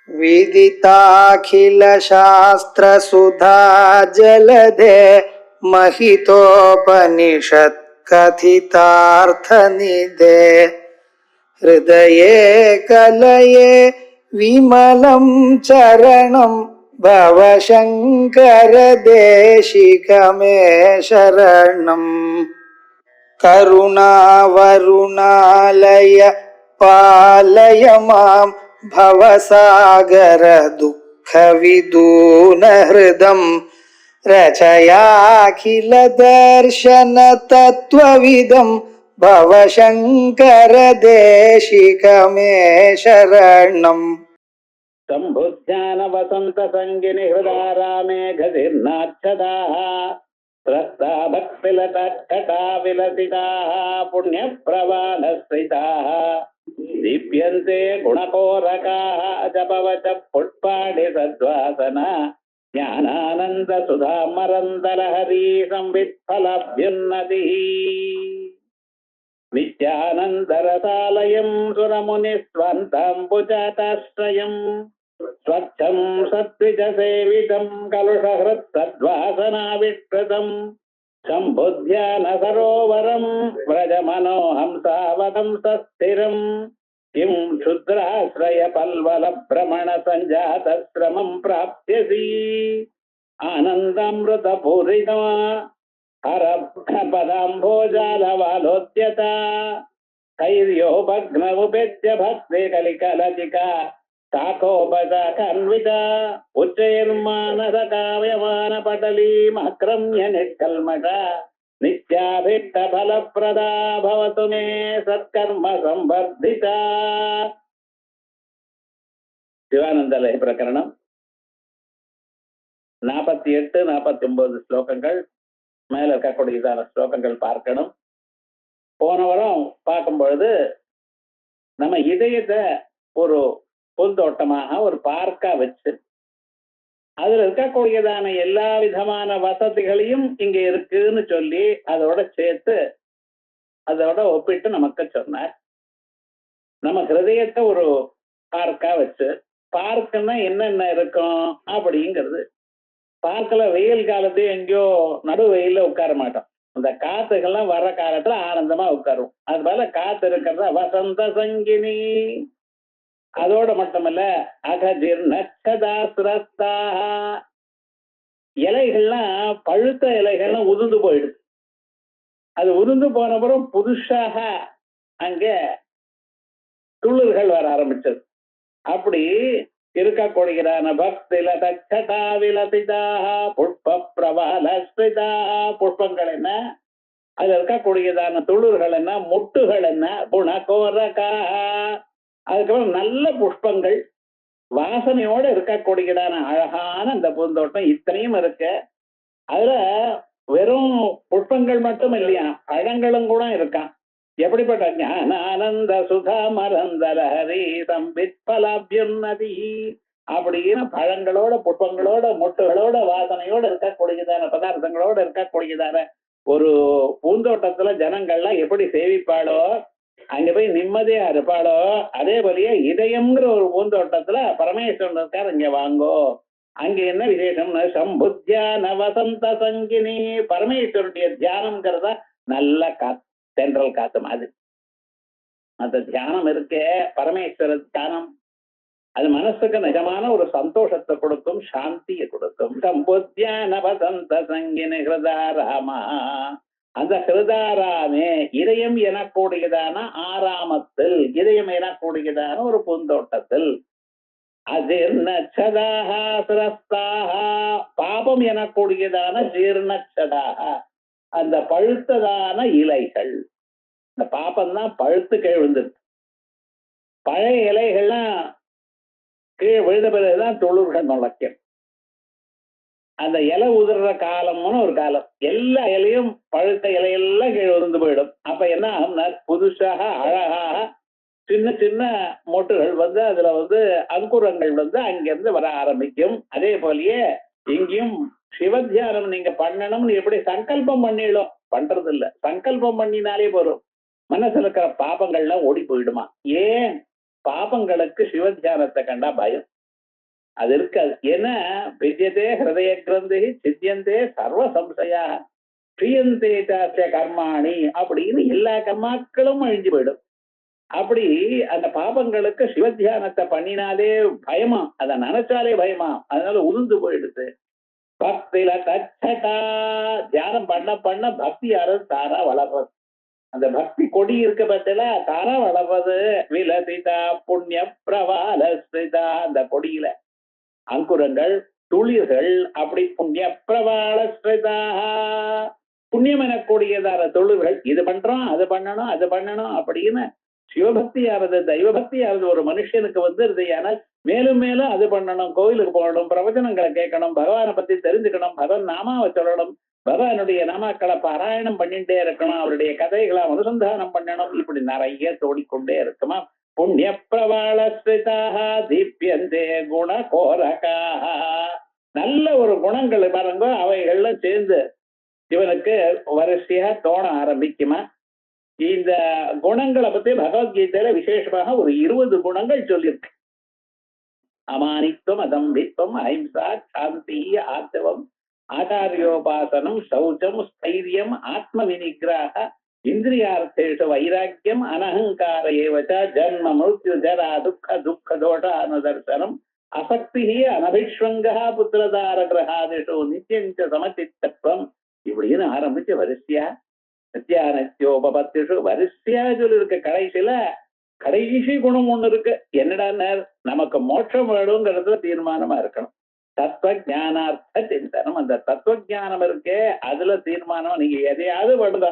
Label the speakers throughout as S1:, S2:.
S1: विदिताखिलशास्त्रसुधा जलधे महितोपनिषत् कथितार्थनिधे हृदये कलये विमलं चरणं भवशङ्कर देशिकमे शरणम् करुणावरुणालय पालय मां भवसागर दुःखविदूनहृदं रचयाखिल दर्शन तत्त्वविदं भवशङ्कर देशिकमे शरणम्
S2: शम्भुध्यान वसंत संगिनि हृदारामे घसिर्नाच्छदाः त्रस्ता भक्तिलतट्टटा विलसिताः पुण्यप्रवालस्थिताः दीप्यन्ते गुणकोरकाः जपवच पुष्पाणि सद्वासना ज्ञानानन्द सुधामरन्दलहरी संवित्फलभ्युन्नतिः विद्यानन्दरसालयम् सुरमुनिस्वन्ताम्बुजाताश्रयम् स्वच्छं सद्विजसेवितं कलुषहृत्सद्वासनाविष्कृतम् शम्भुध्यान सरोवरं व्रजमनोहंसावतं सस्थिरम् किं क्षुद्राश्रय पल्वल भ्रमण सञ्जातश्रमं प्राप्स्यसि आनन्दामृतपूरिता हर पदाम्भोजालवालोद्यता कैर्यो भग्नमुपेत्य भक्ते कलिकलतिका शाखोपशाखान्विता उच्चैर्मानसकाव्यमानपटलीमक्रम्य निष्कल्मषा नित्याभिष्टफलप्रदा भवतु मे सत्कर्म संवर्धिता. சிவானந்தலய பிரகரணம் 48, 49 ஸ்லோகங்கள் மேல இருக்கக்கூடியதான ஸ்லோகங்கள் பார்க்கணும். போன வாரம் பார்க்கும் பொழுது நம்ம இதயத்தை ஒரு பூந்தோட்டமாக ஒரு பார்க்கா வச்சு அதுல இருக்கக்கூடியதான எல்லா விதமான வசதிகளையும் இங்க இருக்குன்னு சொல்லி அதோட சேர்த்து அதோட ஒப்பிட்டு நமக்கு சொன்னார். நம்ம ஹிருதயத்தை ஒரு பார்க்கா வச்சு பார்க்குன்னா என்னென்ன இருக்கும் அப்படிங்கிறது. பார்க்கல வெயில் காலத்தையும் எங்கேயோ நடு வெயில உட்கார மாட்டோம். அந்த காத்துக்கெல்லாம் வர்ற காலத்துல ஆனந்தமா உட்காரும். அது போல காத்து இருக்கிறதா வசந்த சங்கினி. அதோட மட்டுமல்ல அகஜிர் நச்சதாஸ்ரஸ்தா இலைகள்லாம் பழுத்த இலைகள்லாம் உதிர்ந்து போயிடுது. அது உதிர்ந்து போன பிறகு புதுசாக அங்க துளிர்கள் வர ஆரம்பிச்சது. அப்படி இருக்கக்கூடியதான பக்தில தச்சடா விலசிதாக புஷ்ப பிரபாலஸ்ரிதாக புஷ்பங்கள் என்ன, அதுல இருக்கக்கூடியதான துளிர்கள் என்ன, முட்டுகள் என்ன, குணகோரகாக அதுக்கப்புறம் நல்ல புஷ்பங்கள் வாசனையோட இருக்கக்கூடியதான அழகான அந்த பூந்தோட்டம் இத்தனையும் இருக்கு. அதுல வெறும் புஷ்பங்கள் மட்டும் இல்லையா, பழங்களும் கூட இருக்கான். எப்படிப்பட்ட ஞானானந்த சுதாமரந்தலஹரி சம்பித்பலாபியுன்னதி அப்படின்னு பழங்களோட புஷ்பங்களோட முட்டுகளோட வாசனையோட இருக்கக்கூடியதான பதார்த்தங்களோட இருக்கக்கூடியதான ஒரு பூந்தோட்டத்துல ஜனங்கள்லாம் எப்படி சேவிப்பாளோ, அங்க போய் நிம்மதியா இருப்பாளோ, அதே போலயே இதயம்ங்கிற ஒரு பூந்தோட்டத்துல பரமேஸ்வரன் இருக்கார். இங்க வாங்கோ. அங்க என்ன விசேஷம்னா சம்புத்தியான வசந்த சங்கினி பரமேஸ்வருடைய தியானம்ங்கிறதா நல்ல காத்து, தென்றல் காத்து மாதிரி. அந்த தியானம் இருக்கே பரமேஸ்வர தியானம், அது மனசுக்கு நிஜமான ஒரு சந்தோஷத்தை கொடுக்கும், சாந்தியை கொடுக்கும். சம்புத்தியான வசந்த சங்கினி ஹிருதாராமா, அந்த ஹிருதாராமே இதயம் எனக்கூடியதான ஆராமத்தில், இதயம் எனக்கூடியதான ஒரு பூந்தோட்டத்தில். அதிர்ணச்சதாக சிரஸ்தாக பாபம் எனக்கூடியதான ஜீர்ணச்சதாக அந்த பழுத்ததான இலைகள். இந்த பாப்பம்தான் பழுத்து கீழ் விழுந்துருக்கு. பழைய இலைகள்லாம் கீழ் விழுந்த பிறகுதான் துளிர்கள் நுழைக்கும். அந்த இலை உதிர்ற காலம்னு ஒரு காலம், எல்லா இலையும் பழுத்த இலையெல்லாம் கீழ் விழுந்து போயிடும். அப்ப என்ன ஆகும்னா புதுசாக அழகாக சின்ன சின்ன மொட்டுகள் வந்து அதுல வந்து அங்குரங்கள் வந்து அங்கிருந்து வர ஆரம்பிக்கும். அதே போலயே இங்கேயும் சிவத்தியானம் நீங்க பண்ணணும்னு எப்படி சங்கல்பம் பண்ணிடும், பண்றது இல்ல. சங்கல்பம் பண்ணினாலே போதும், மனசுல இருக்கிற பாபங்கள்லாம் ஓடி போயிடுமா. ஏன்? பாபங்களுக்கு சிவத்தியானத்தை கண்டா பயம். அது இருக்காது. ஏன்னா வித்யதே ஹிருதய கிரந்தி சித்தியந்தே சர்வ சம்சயா பிரியந்தே சாஸ்திய கர்மாணி அப்படின்னு எல்லா கர்மாக்களும் அழிஞ்சு போயிடும். அப்படி அந்த பாபங்களுக்கு சிவத்தியானத்தை பண்ணினாலே பயமா, அதை நினைச்சாலே பயமா, அதனால உளுந்து போயிடுது. பக்தியில தச்சட்டா தியானம் பண்ண பண்ண பக்தி யாரும் தாரா வளர்றது. அந்த பக்தி கொடி இருக்க பத்தில தாரா வளர்றது. விலசிதா புண்ணிய பிரபாலஸ்ரிதா அந்த கொடியில அங்குரங்கள் துளிர்கள் அப்படி புண்ணிய பிரபாலஸ்ரிதா புண்ணியம் எனக்கூடியதான தொழில்கள் இது பண்றோம் அது பண்ணணும் அது பண்ணணும் அப்படின்னு சிவபக்தியானது தெய்வபக்தியானது ஒரு மனுஷனுக்கு வந்துருது. ஆனால் மேலும் மேலும் அது பண்ணணும், கோயிலுக்கு போகணும், பிரவச்சனங்களை கேட்கணும், பகவானை பத்தி தெரிஞ்சுக்கணும், பகவான் நாமாவை சொல்லணும், பகவானுடைய நாமாக்களை பாராயணம் பண்ணிட்டே இருக்கணும், அவருடைய கதைகளை அனுசந்தானம் பண்ணணும், இப்படி நிறைய தோடிக்கொண்டே இருக்குமா. புண்ணிய பிரபாலஸ்ரிதாக தீப்யந்தே குண கோரகாக நல்ல ஒரு குணங்கள் பாருங்க, அவைகள்ல சேர்ந்து இவனுக்கு வரிசையா தோண ஆரம்பிக்குமா. இந்த குணங்களை பத்தி பகவத்கீதையில விசேஷமாக ஒரு 20 குணங்கள் சொல்லியிருக்கு. அமானித்துவம், அதம்பித்வம், அஹிம்சா, சாந்தி, ஆர்த்தவம், ஆச்சாரியோபாசனம், சௌச்சம், ஸ்தைரியம், ஆத்ம வினிகிரக, இந்திரியார்த்தேஷு வைராக்கியம், அனஹங்கார ஏவச, ஜன்ம மிருத்யு ஜரா துக்க துக்க தோஷ அனுதர்சனம், அசக்தி அனபிஷ்வங்கா புத்திரதார கிரகாதிஷு நித்தியஞ்ச சமச்சித்தத்வம் இப்படின்னு ஆரம்பிச்சு வரிசையா நித்தியானத்தியோபத்திஷு வரிசையா சொல்லிருக்க. கடைசியில கடைசி குணம் ஒண்ணு இருக்கு. என்னடா நமக்கு மோட்சம் வேணுங்கிறதுல தீர்மானமா இருக்கணும். தத்துவ ஞானார்த்த சிந்தனம், அந்த தத்துவ ஞானம் இருக்கே அதுல தீர்மானம். நீங்க எதையாவது பண்ணுங்க,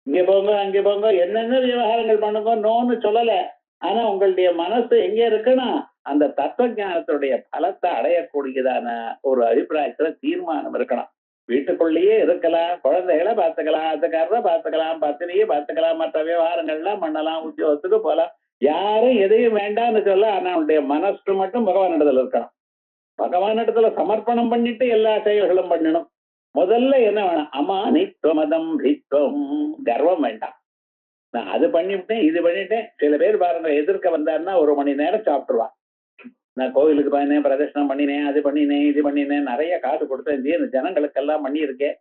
S2: இங்க போங்க அங்கே போங்க என்னென்ன விவகாரங்கள் பண்ணுங்க, நோன்னு சொல்லல. ஆனா உங்களுடைய மனசு எங்க இருக்குன்னா அந்த தத்துவ ஞானத்துடைய பலத்தை அடையக்கூடியதான ஒரு அபிப்பிராயத்துல தீர்மானம் இருக்கணும். வீட்டுக்குள்ளேயே இருக்கலாம், குழந்தைகளை பார்த்துக்கலாம், அதுக்காரரை பார்த்துக்கலாம், பத்தினியை பார்த்துக்கலாம், மற்ற விவகாரங்கள்லாம் பண்ணலாம், உத்தியோகத்துக்கு போகலாம், யாரும் எதையும் வேண்டாம்னு சொல்ல. ஆனா அவனுடைய மனசு மட்டும் பகவானிடத்துல இருக்கணும். பகவானிடத்துல சமர்ப்பணம் பண்ணிட்டு எல்லா செயல்களும் பண்ணணும். முதல்ல என்ன வேணும்? அமானித்துவம், அதம்பித்வம், கர்வம் வேண்டாம். நான் அது பண்ணிவிட்டேன் இது பண்ணிட்டேன். சில பேர் பாருங்க, எதிர்க்க வந்தாருன்னா 1 மணி நேரம் சாப்பிட்டுருவான். நான் கோவிலுக்கு போனேன், பிரதர்ஷனம் பண்ணினேன், அது பண்ணினேன் இது பண்ணினேன், நிறைய காசு கொடுத்தேன், இந்த ஜனங்களுக்கெல்லாம் பண்ணியிருக்கேன்,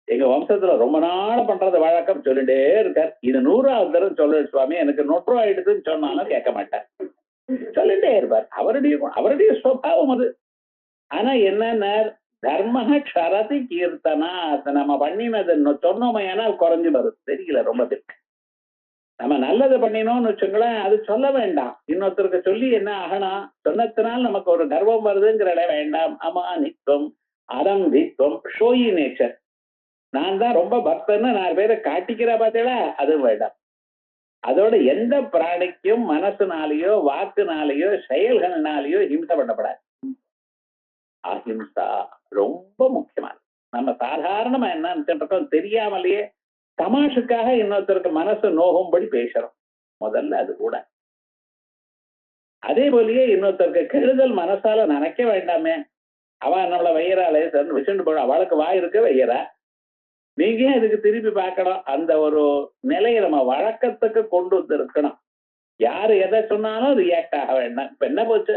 S2: எங்க வம்சத்துல ரொம்ப நாள் பண்றது வழக்கம் சொல்லிட்டே இருக்கார். இது 100வது தடவை சொல்ல சுவாமி எனக்கு நொற்று ஆயிடுதுன்னு சொன்னாலும் கேட்க மாட்டார், சொல்லிட்டே இருப்பார். அவருடைய சுபாவம் அது. ஆனா என்ன தர்ம க்ஷரதி கீர்த்தனா, நம்ம பண்ணினது சொன்னோமையானா குறைஞ்சு வருது. தெரியல ரொம்ப பேருக்கு. நம்ம நல்லது பண்ணினோம்னு வச்சுங்களேன், அது சொல்ல வேண்டாம். இன்னொருத்தருக்கு சொல்லி என்ன ஆகணும்? சொன்னத்தினால் நமக்கு ஒரு கர்வம் வருதுங்கிற வேண்டாம். அமானித்துவம், அதம்பித்வம், ஷோயி நேச்சர், நான் தான் ரொம்ப பக்தன்னு 4 பேரை காட்டிக்கிற பார்த்தீங்களா, அதுவும் வேண்டாம். அதோட எந்த பிராணிக்கும் மனசுனாலேயோ வாக்குனாலேயோ செயல்கள்னாலேயோ ஹிம்சை பண்ணப்படாது. அஹிம்சா ரொம்ப முக்கியமானது. நம்ம சாதாரணமா என்ன தெரியாமலேயே தமாஷுக்காக இன்னொருத்தருக்கு மனசு நோகும்படி பேசுறோம். முதல்ல அது கூட. அதே போலயே இன்னொருத்தருக்கு கெடுதல் மனசால நினைக்க வேண்டாமே. அவன் நம்மள வையறாளே விசுண்டு போட, அவளுக்கு வாய் இருக்க வையறா, நீங்க இதுக்கு திருப்பி பார்க்கணும். அந்த ஒரு நிலையை நம்ம வழக்கத்துக்கு கொண்டு வந்து இருக்கணும். யாரு எதை சொன்னாலும் ரியாக்ட் ஆக வேண்டாம். இப்ப என்ன போச்சு,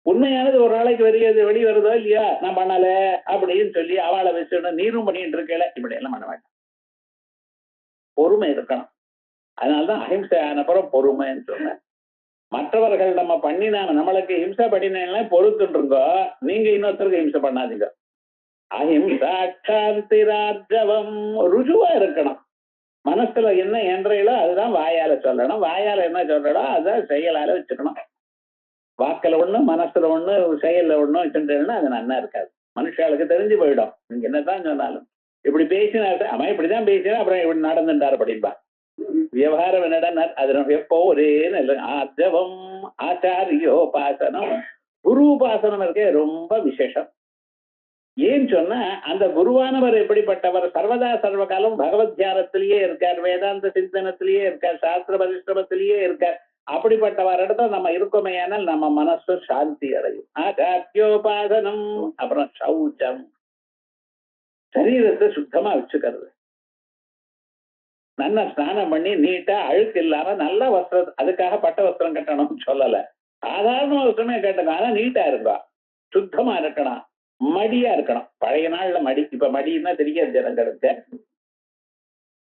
S2: உண்மையானது ஒரு நாளைக்கு வெளி வருதோ இல்லையா, நான் பண்ணல அப்படின்னு சொல்லி அவளை வச்சுடணும், நீரும் பண்ணிட்டு இருக்கல, இப்படி எல்லாம் பண்ண வேண்டாம். பொறுமை இருக்கணும். அதனால்தான் அஹிம்சை ஆனப்புறம் பொறுமைன்னு சொன்ன. மற்றவர்கள் நம்ம பண்ணினா நம்மளுக்கு ஹிம்சை பண்ணினா பொறுத்துருங்கோ, நீங்க இன்னொருத்தருக்கு ஹிம்சை பண்ணாதீங்க. அஹிம்சா சாந்திரார்ஜவம், ருஜுவா இருக்கணும். மனசுல என்ன என்றையிலோ அதுதான் வாயால சொல்லணும், வாயால என்ன சொல்றோ அதுதான் செயலால வச்சுக்கணும். வாக்கில ஒண்ணு மனசுல ஒண்ணு செயல்ல ஒண்ணு வச்சுட்டேன்னா அது நல்லா இருக்காது. மனுஷாளுக்கு தெரிஞ்சு போயிடும். நீங்க என்னதான் சொன்னாலும் இப்படி பேசினாரு, அவன் இப்படிதான் பேசினா அப்புறம் இப்படி நடந்துட்டாரு அப்படின்பா. விவகாரம் என்னடா, அது எப்போ ஒரே ஆர்ஜவம், ஆச்சாரியோபாசனம், குரு உபாசனம் இருக்கே ரொம்ப விசேஷம். ஏன்னு சொன்னா அந்த குருவானவர் எப்படிப்பட்டவர், சர்வதா சர்வகாலம் பகவத் தியானத்திலேயே இருக்கார், வேதாந்த சிந்தனத்திலேயே இருக்கார், சாஸ்திர பரிசிரமத்திலேயே இருக்கார். அப்படிப்பட்டவர் இடத்துல நம்ம இருக்கோமே, ஆனால் நம்ம மனசு சாந்தி அடையும். ஆச்சாரியோபாசனம், அப்புறம் சௌச்சம், சரீரத்தை சுத்தமா வச்சுக்கிறது. நல்ல ஸ்நானம் பண்ணி நீட்டா அழுக்கு இல்லாம நல்ல வஸ்திரம், அதுக்காக பட்ட வஸ்திரம் கட்டணும்னு சொல்லல, சாதாரண வஸ்திரமே கட்டணும், ஆனா நீட்டா இருக்கும். சுத்தமா இருக்கணும், மடியா இருக்கணும். பழைய நாள்ல மடி, இப்ப மடின்னா தெரியாது ஜனங்களுக்கு.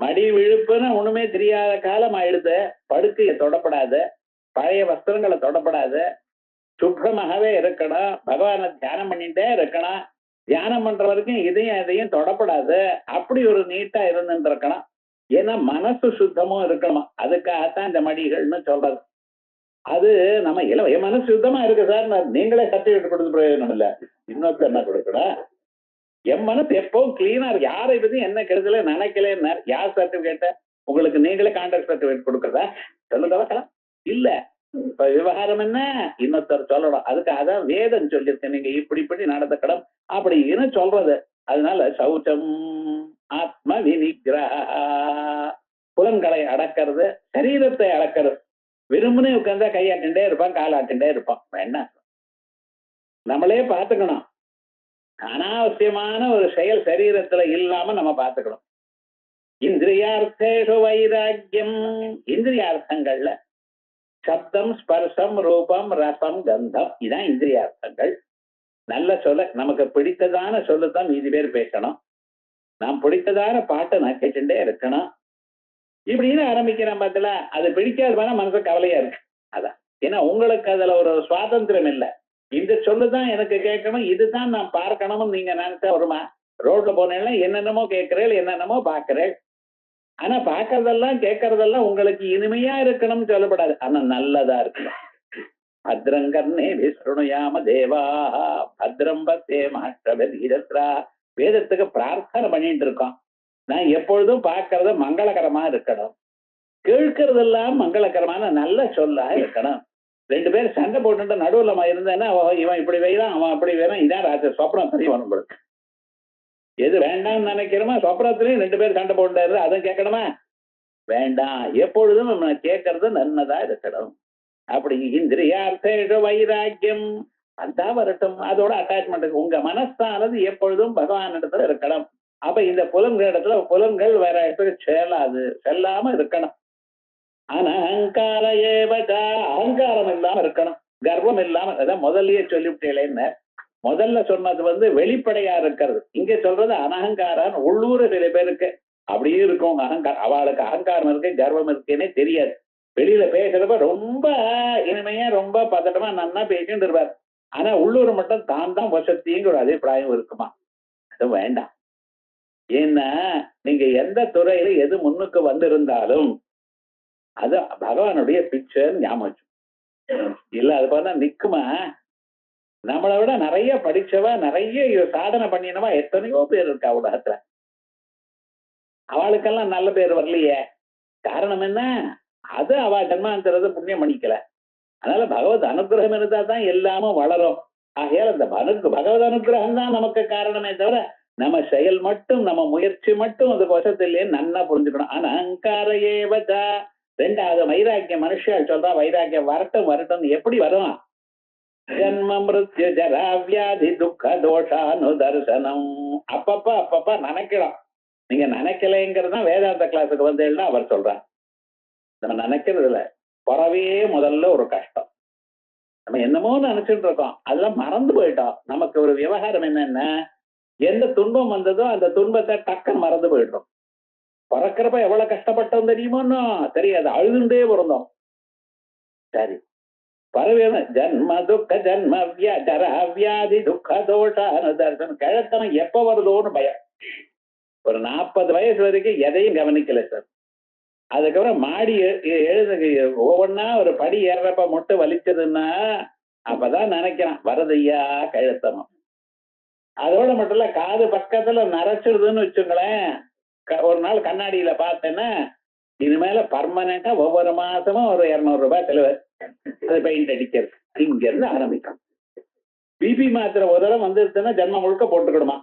S2: மடி விழுப்புன்னு ஒண்ணுமே தெரியாத காலம் ஆயிடுது. படுக்கையை தொடப்படாத, பழைய வஸ்திரங்களை தொடப்படாத, சுத்தமாகவே இருக்கணும். பகவானை தியானம் பண்ணிட்டே இருக்கணும். தியானம் பண்ற வரைக்கும் இதையும் அதையும் தொடப்படாது. அப்படி ஒரு நீட்டா இருந்துட்டு இருக்கணும். ஏன்னா மனசு சுத்தமும் இருக்கணும். அதுக்காகத்தான் இந்த மடிகள்னு சொல்றது. அது நம்ம என் மனசு சுத்தமா இருக்கு சார், நீங்களே சர்டிபிகேட் கொடுத்து பிரயோஜனம் இல்ல, இன்னொருத்தர் என்ன கொடுக்கணும்? என் மனசு எப்பவும் கிளீனா இருக்கு, யாரை பத்தி என்ன கெடுதல நினைக்கல. யார் சர்டிபிகேட்ட உங்களுக்கு நீங்களே கான்ட்ராக்ட் சர்டிபிகேட் கொடுக்கறதா? சொல்லுங்க. இல்ல, இப்ப விவகாரம் என்ன இன்னொருத்தர் சொல்லணும். அதுக்கு அதான் வேதம் சொல்லியிருக்கேன், நீங்க இப்படி இப்படி நடந்துக்கணும் அப்படின்னு சொல்றது. அதனால சௌச்சம் ஆத்ம வினிகிரஹ, புலன்களை அடக்கிறது, சரீரத்தை அடக்கிறது. விரும்புனே உட்கார்ந்தா கையாட்டின்ண்டே இருப்பான், காலாட்டின்ண்டே இருப்பான். வேணா நம்மளே பார்த்துக்கணும். அனாவசியமான ஒரு செயல் சரீரத்துல இல்லாம நம்ம பார்த்துக்கணும். இந்திரியார்த்தேஷு வைராக்கியம், இந்திரியார்த்தங்கள்ல சப்தம், ஸ்பர்சம், ரூபம், ரசம், கந்தம், இதான் இந்திரியார்த்தங்கள். நல்ல சொல்ல, நமக்கு பிடித்ததான சொல்லுதான் மீதி பேர் பேசணும். நாம் பிடித்ததான பாட்டை நான் கேட்டுட்டே இருக்கணும். இப்படின்னு ஆரம்பிக்கிறேன் பார்த்தல, அது பிடிக்காத மனசு கவலையா இருக்கு. அதான், ஏன்னா உங்களுக்கு அதுல ஒரு சுவாதந்திரம் இல்லை. இந்த சொல்லுதான் எனக்கு கேட்கணும், இதுதான் நான் பார்க்கணும்னு நீங்க நினைச்சா வருமா? ரோட்ல போனேன்னா என்னென்னமோ கேட்கிறேள், என்னென்னமோ பாக்குறேள். ஆனா பாக்குறதெல்லாம் கேட்கறதெல்லாம் உங்களுக்கு இனிமையா இருக்கணும்னு சொல்லப்படாது, ஆனா நல்லதா இருக்கணும். பத்ரங்கர்ணே விஷ்ணுயாம தேவா பத்ரம் பத்தே மாற்றா, வேதத்துக்கு பிரார்த்தனை பண்ணிட்டு இருக்கோம். நான் எப்பொழுதும் பார்க்கறது மங்களகரமா இருக்கணும், கேட்கறதெல்லாம் மங்களகரமான நல்ல சொல்லா இருக்கணும். ரெண்டு பேரும் சண்டை போட்டு நடுவுல இருந்தேன்னா இவன் இப்படி வைதான், அவன் அப்படி வேணும், இதான் ராஜ சொப்னம் தெரிய வரும். எது வேண்டாம்னு நினைக்கிறோமா சொப்னத்திலையும் ரெண்டு பேரும் சண்டை போட்டாரு, அதை கேட்கணுமா? வேண்டாம். எப்பொழுதும் நம்ம கேட்கறது நன்னதா இருக்கணும். அப்படி இந்திரியார்த்தேஷு வைராக்கியம் அந்த வரட்டும், அதோட அட்டாச்மெண்ட். உங்க மனசானது எப்பொழுதும் பகவான் இடத்துல இருக்கணும். அப்ப இந்த புலன்கள் இடத்துல புலன்கள் வேற இடத்துக்கு செல்லாம இருக்கணும். ஆனா அகங்கார ஏவதா, அகங்காரம் இல்லாம இருக்கணும், கர்வம் இல்லாம. அதான் முதல்லயே சொல்லிவிட்டேன்னு, முதல்ல சொன்னது வெளிப்படையா இருக்கிறது. இங்க சொல்றது அனகங்காரான். உள்ளூர் சில பேருக்கு அப்படியே இருக்கும் அகங்காரம். அவளுக்கு அகங்காரம் இருக்கு, கர்வம் இருக்குன்னே தெரியாது. வெளியில பேசுறப்ப ரொம்ப இனிமையா ரொம்ப பதட்டமா நன்னா பேசிட்டு இருப்பார். ஆனா உள்ளூர் மட்டும் தான் வசத்திங்கிற அபிப்பிராயம் இருக்குமா? அது வேண்டாம். ஏன்னா நீங்க எந்த துறையில எது முன்னுக்கு வந்திருந்தாலும் அது பகவானுடைய பிக்சர் ஞாபகம் இல்ல. அது பார்த்தா நிக்குமா? நம்மளை விட நிறைய படிச்சவா, நிறைய சாதனை பண்ணினவா எத்தனையோ பேர் இருக்கா உலகத்துல. அவளுக்கெல்லாம் நல்ல பேர் வரலையே. காரணம் என்ன? அது அவ ஜன்மாந்தரது புண்ணியம் பண்ணிக்கல. அதனால பகவத் அனுகிரகம் இருந்தா தான் எல்லாமும் வளரும். ஆகையால் அந்த பகவத் அனுகிரகம் தான் நமக்கு காரணமே தவிர நம்ம செயல் மட்டும், நம்ம முயற்சி மட்டும் அதுக்கு வசத்திலே நன்னா புரிஞ்சுக்கணும். ஆனா அகங்கார ஏவதா. ரெண்டாவது வைராக்கியம். மனுஷன் சொல்றா வைராக்கியம் வரட்டும். எப்படி வரும்? ஜன்ம மிருத்யு ஜரா வியாதி துக்க தோஷானு தரிசனம். அப்பப்ப நினைக்கலாம். நீங்க நினைக்கலைங்கிறது தான் வேதாந்த கிளாஸுக்கு வந்தேன்னா அவர் சொல்றார். நம்ம நினைக்கிறது இல்ல, பிறவே முதல்ல ஒரு கஷ்டம். நம்ம என்னமோ நினைச்சுட்டு இருக்கோம், அதெல்லாம் மறந்து போயிட்டோம். நமக்கு ஒரு விவகாரம் என்னன்னா, எந்த துன்பம் வந்ததோ அந்த துன்பத்தை டக்குன்னு மறந்து போயிட்டோம். பிறக்கிறப்ப எவ்வளவு கஷ்டப்பட்டோம் தெரியுமோன்னு தெரியாது, அழுதுண்டே பிறந்தோம். சரி, பரவேணும். ஜன்ம துக்க ஜன்ம ஜரா வியாதி துக்க தோஷானு தரிசனம். கிழத்தனம் எப்ப வருதோன்னு பயம். ஒரு 40 வயசு வரைக்கும் எதையும் கவனிக்கல சார். அதுக்கப்புறம் மாடி ஒவ்வொன்னா ஒரு படி ஏறப்ப மட்டும் வலிச்சதுன்னா அப்பதான் நினைக்கிறான் வரதையா கழுத்தணும். அதோட மட்டும் இல்ல, காது பக்கத்துல நரைச்சிடுதுன்னு வச்சுங்களேன். ஒரு நாள் கண்ணாடியில பார்த்தேன்னா இனிமேல பர்மனண்டா ஒவ்வொரு மாசமும் ஒரு 200 ரூபாய் செலவு. அது பெயிண்ட் அடிக்கிறது இங்க இருந்து ஆரம்பிக்கும். பிபி மாத்திரை ஒரு தடவை வந்துருச்சுன்னா ஜன்மம் முழுக்க போட்டுக்கிடுமா.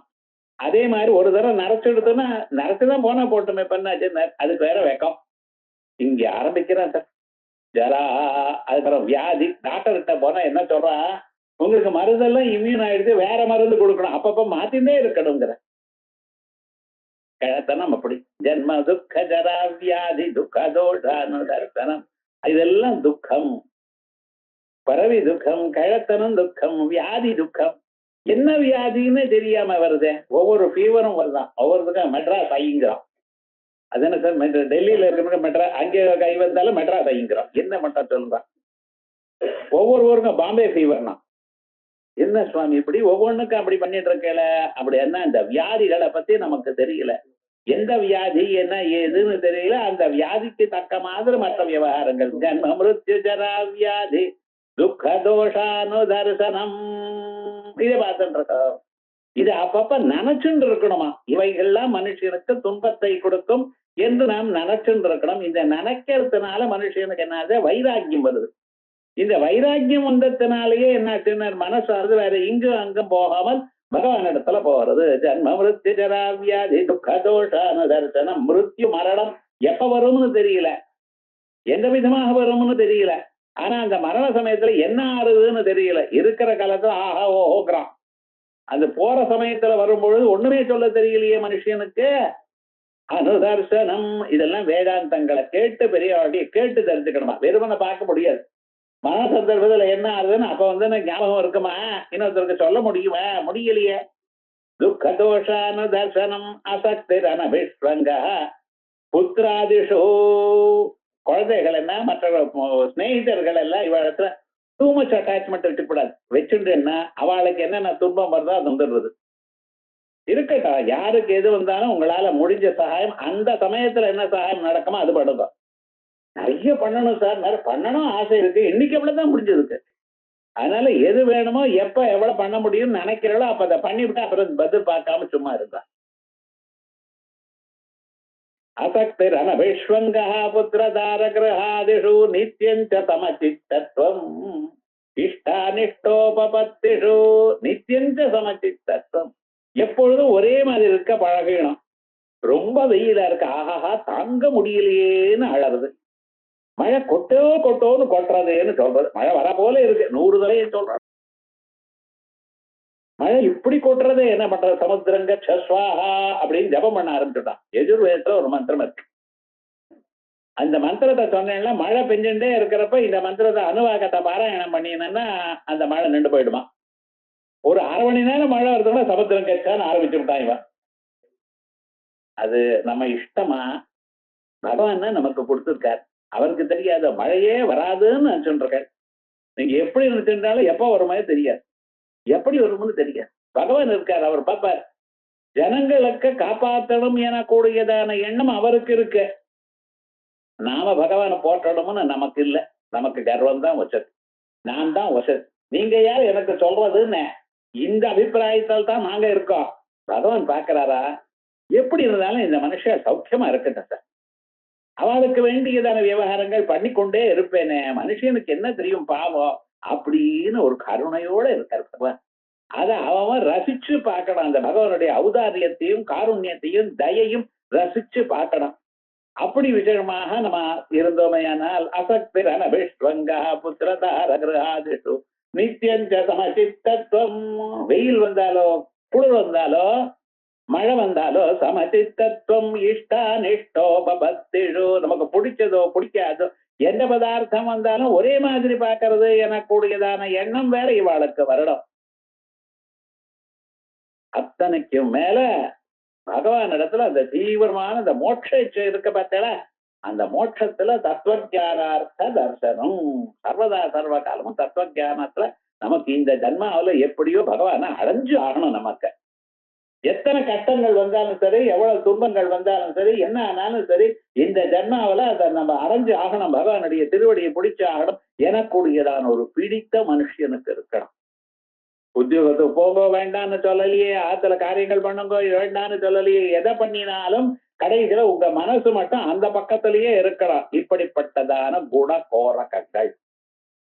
S2: அதே மாதிரி ஒரு தடவை நரைச்சிடுதுன்னா நரைச்சுதான் போனா போட்டுமே பண்ணாச்சு, அதுக்கு வேற வெக்கம். இங்க ஆரம்பிக்கிறேன் சார் ஜரா. அதுக்கப்புறம் வியாதி. டாக்டர் கிட்ட போனா என்ன சொல்றா, உங்களுக்கு மருந்தெல்லாம் இம்யூன் ஆயிடுச்சு, வேற மருந்து கொடுக்கணும், அப்பப்ப மாத்திட்டே இருக்கணுங்கிற கழத்தனம். அப்படி ஜன்ம துக்க ஜரா வியாதி துக்க தோஷானு தரிசனம். இதெல்லாம் துக்கம். பரவி துக்கம், கழத்தனம் துக்கம், வியாதி துக்கம். என்ன வியாதின்னு தெரியாம வருது. ஒவ்வொரு ஃபீவரும் வருதான், ஒவ்வொருத்துக்கும் மெட்ராஸ் ஐங்கிறோம். அது என்ன சார், டெல்லியில இருக்கிறவங்க மெட்ராஸ், அங்கே கை வந்தாலும் மெட்ராஸ் ஐங்கிறோம். என்ன மட்டும் சொல்றான். ஒவ்வொரு ஊருக்கும் பாம்பே ஃபீவர்னா என்ன சுவாமி இப்படி ஒவ்வொன்றுக்கும் அப்படி பண்ணிட்டு இருக்கல. அப்படி என்ன இந்த வியாதிகளை பத்தி நமக்கு தெரியல. எந்த வியாதி என்ன ஏதுன்னு தெரியல. அந்த வியாதிக்கு தக்க மாதிரி மற்ற விவகாரங்கள், ஜன்ம மிருத்யு ஜரா வியாதி துக்க தோஷானு தரிசனம், இதை பார்த்துட்டு இருக்கோம். இது அப்பப்ப நினைச்சுட்டு இருக்கணுமா, இவைகள்லாம் மனுஷனுக்கு துன்பத்தை கொடுக்கும் என்று நாம் நினைச்சுட்டு இருக்கணும். இந்த நினைக்கிறதுனால மனுஷனுக்கு என்ன வைராக்கியம் வருது. இந்த வைராக்கியம் வந்ததுனாலேயே என்னாச்சுன்னு மனசானது வேற இங்கும் அங்கும் போகாமல் பகவான் இடத்துல போறது. ஜன்ம மிருத்யு ஜரா வியாதி துக்க தோஷானு தரிசனம். மிருத்யு மரணம் எப்ப வரும்னு தெரியல, எந்த விதமாக வரும்னு தெரியல. ஆனா அந்த மரண சமயத்துல என்ன ஆறுதுன்னு தெரியல. இருக்கிற காலத்துல ஆஹா ஓஹோக்கிறான். அது போற சமயத்துல வரும்பொழுது ஒண்ணுமே சொல்ல தெரியலையே மனுஷனுக்கு. அனுதர்சனம், இதெல்லாம் வேதாந்தங்களை கேட்டு பெரியவாட்டி கேட்டு தெரிஞ்சுக்கணுமா, வெறுமனை பார்க்க முடியாது. மன சந்தர்ப்பத்துல என்ன ஆகுதுன்னு அப்ப ஞாபகம் இருக்குமா, இன்னொருத்தருக்கு சொல்ல முடியுமா, முடியலையே. துக்க தோஷானு தர்சனம் அசக்திரன விஸ்வங்க புத்திராதிஷோ. குழந்தைகள் என்ன மற்ற ஸ்நேகிதர்கள் எல்லாம் இவளத்துல டூ மச் அட்டாச்மெண்ட் இருக்கக்கூடாது. வச்சுட்டு என்ன அவளுக்கு என்னென்ன துன்பம் வருதோ அது வந்துடுறது. இருக்கட்டும், யாருக்கு எது வந்தாலும் உங்களால முடிஞ்ச சகாயம், அந்த சமயத்துல என்ன சகாயம் நடக்குமோ அது படுங்க. நிறைய பண்ணணும் சார், நிறைய பண்ணணும் ஆசை இருக்கு, இன்னைக்கு எவ்வளவுதான் முடிஞ்சதுக்கு. அதனால எது வேணுமோ எப்ப எவ்வளவு பண்ண முடியும்னு நினைக்கிறோம் அப்ப அதை பண்ணிவிட்டு அப்புறம் பதில் பார்க்காம சும்மா இருந்தா. அசக்திர் அனபிஷ்வங்கா புத்திரதார கிரகாதிஷு நித்யஞ்ச சமச்சித்தத்வம் இஷ்டானிஷ்டோபபத்திஷு நித்யஞ்ச சமச்சித்தத்வம். எப்பொழுதும் ஒரே மாதிரி இருக்க பழகணும். ரொம்ப வெயிலா இருக்கு, ஆஹாஹா தாங்க முடியலையேன்னு அழறது. மழை கொட்டோன்னு கொட்டுறதுன்னு சொல்றது. மழை வர போல இருக்கு, 100 தடவை சொல்றாங்க. மழை இப்படி கொட்டுறதே என்ன பண்றது, சமுத்திரங்க சஸ்வாஹா அப்படின்னு ஜபம் பண்ண ஆரம்பிச்சுட்டான். எஜுர்வேதத்துல ஒரு மந்திரம் இருக்கு. அந்த மந்திரத்தை சொன்னேன்னா மழை பெஞ்சுட்டே இருக்கிறப்ப இந்த மந்திரத்தை அனுவாகத்தை பாராயணம் பண்ணினா அந்த மழை நின்று போயிடுமா. ஒரு 1/2 மணி நேரம் மழை வருதுன்னா சமுத்திரம் கச்சான்னு ஆரம்பிச்சு விட்டான் இவன். அது நம்ம இஷ்டமா, பகவான் நமக்கு கொடுத்துருக்காரு, அவருக்கு தெரியாத மழையே வராதுன்னு நினைச்சுருக்க. நீங்க எப்படி நினைச்சிருந்தாலும் எப்ப வருமே தெரியாது, எப்படி வரும்னு தெரியாது. பகவான் இருக்கார், அவர் பார்ப்பார். ஜனங்களுக்கு காப்பாற்றணும் என கூடியதான எண்ணம் அவருக்கு இருக்கு. நாம பகவானை போற்றணும்னு நமக்கு இல்லை. நமக்கு கர்வம் தான் வசது, நான் தான் வசது, நீங்க யார் எனக்கு சொல்றதுன்னு இந்த அபிப்பிராயத்தால் தான் நாங்க இருக்கோம். பகவான் பாக்குறாரா, எப்படி இருந்தாலும் இந்த மனுஷன் சௌக்கியமா இருக்கட்டும் சார், அவளுக்கு வேண்டியதான விவகாரங்கள் பண்ணிக்கொண்டே இருப்பேனே, மனுஷனுக்கு என்ன தெரியும் பாவம் அப்படின்னு ஒரு கருணையோட இருக்கார் பகவான். அதை அவன் ரசிச்சு பார்க்கணும். அந்த பகவானுடைய ஔதாரியத்தையும் காருண்யத்தையும் தயையும் ரசிச்சு பார்க்கணும். அப்படி விசேஷமாக நம்ம இருந்தோமையானால் அசக்திர் அனபிஷ்வங்கா புத்திரதார கிரகாதிஷு நித்யஞ்ச சமசித்தத்துவம். வெயில் வந்தாலோ குளிர் வந்தாலோ மழை வந்தாலோ சமசித்தத்துவம் இஷ்டானிஷ்டோபபத்திஷு. நமக்கு பிடிச்சதோ பிடிக்காதோ எந்த பதார்த்தம் வந்தாலும் ஒரே மாதிரி பார்க்கறது எனக்கூடியதான எண்ணம் வேற இவாளுக்கு வரணும். அத்தனைக்கும் மேல பகவான் இடத்துல அந்த தீவிரமான அந்த மோட்ச இச்சை இருக்க பார்த்தா, அந்த மோட்சத்துல தத்துவஜானார்த்த தர்சனம். சர்வதா சர்வ காலமும் தத்துவஜானத்துல நமக்கு இந்த ஜன்மாவில எப்படியோ பகவான அடைஞ்சு ஆகணும். நமக்கு எத்தனை கஷ்டங்கள் வந்தாலும் சரி, எவ்வளவு துன்பங்கள் வந்தாலும் சரி, என்ன ஆனாலும் சரி, இந்த ஜன்மாவில அதை நம்ம அடைஞ்சு ஆகணும். பகவானுடைய திருவடியை பிடிச்சு ஆகணும் எனக்கூடியதான ஒரு பிடித்த மனுஷனுக்கு இருக்கணும். உத்தியோகத்துக்கு போக வேண்டாம்னு சொல்லலையே, ஆத்துல காரியங்கள் பண்ணுங்க வேண்டாம்னு சொல்லலையே, எதை பண்ணினாலும் கடைசியில உங்க மனசு மட்டும் அந்த பக்கத்திலேயே இருக்கலாம். இப்படிப்பட்டதான குண கோரகங்கள்,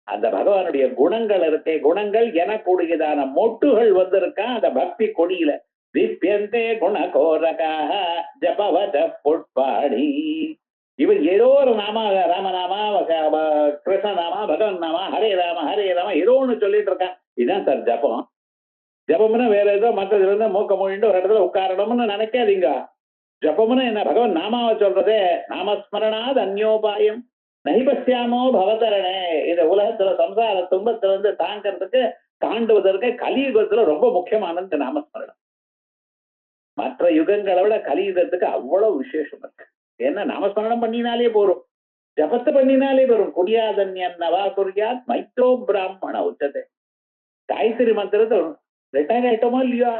S2: அந்த பகவானுடைய குணங்கள் இருக்கே, குணங்கள் எனக்கூடியதான மொட்டுகள் வந்திருக்கா அந்த பக்தி கொடியில. திப்யந்தே குண கோரகாக ஜபவத புட்பாடி. இவன் ஏதோ ஒரு நாமா, ராமநாமா, கிருஷ்ணநாமா, பகவன் நாமா, ஹரே ராம ஹரே ராம ஏதோ ஒண்ணு சொல்லிட்டு இருக்கான். இதுதான் சார் ஜபம். ஜபம்னா வேற ஏதோ மற்றதுல இருந்து மூக்க மொழிண்டு ஒரு இடத்துல உட்காரணும்னு நினைக்காதீங்க. ஜபம்னா என்ன, பகவான் நாமாவை சொல்றதே. நாமஸ்மரணாத் அந்யோபாயம் நைபஸ்யாமோ பவதரணே. இந்த உலகத்துல சம்சார துன்பத்துல இருந்து தாங்கிறதுக்கு தாண்டுவதற்கு கலியுகத்துல ரொம்ப முக்கியமானது நாமஸ்மரணம். மற்ற யுகங்களை விட கலியுகத்துக்கு அவ்வளவு விசேஷம் இருக்கு. ஏன்னா நாமஸ்மரணம் பண்ணினாலே போறோம், ஜபத்தை பண்ணினாலே வரும். குடியாதன்யன் நவா குரியாத் மைத்ரோ பிராமண உச்சத்தை. காயத்ரி மந்திரத்தை ரிட்டையர் ஆயிட்டோமோ இல்லையா,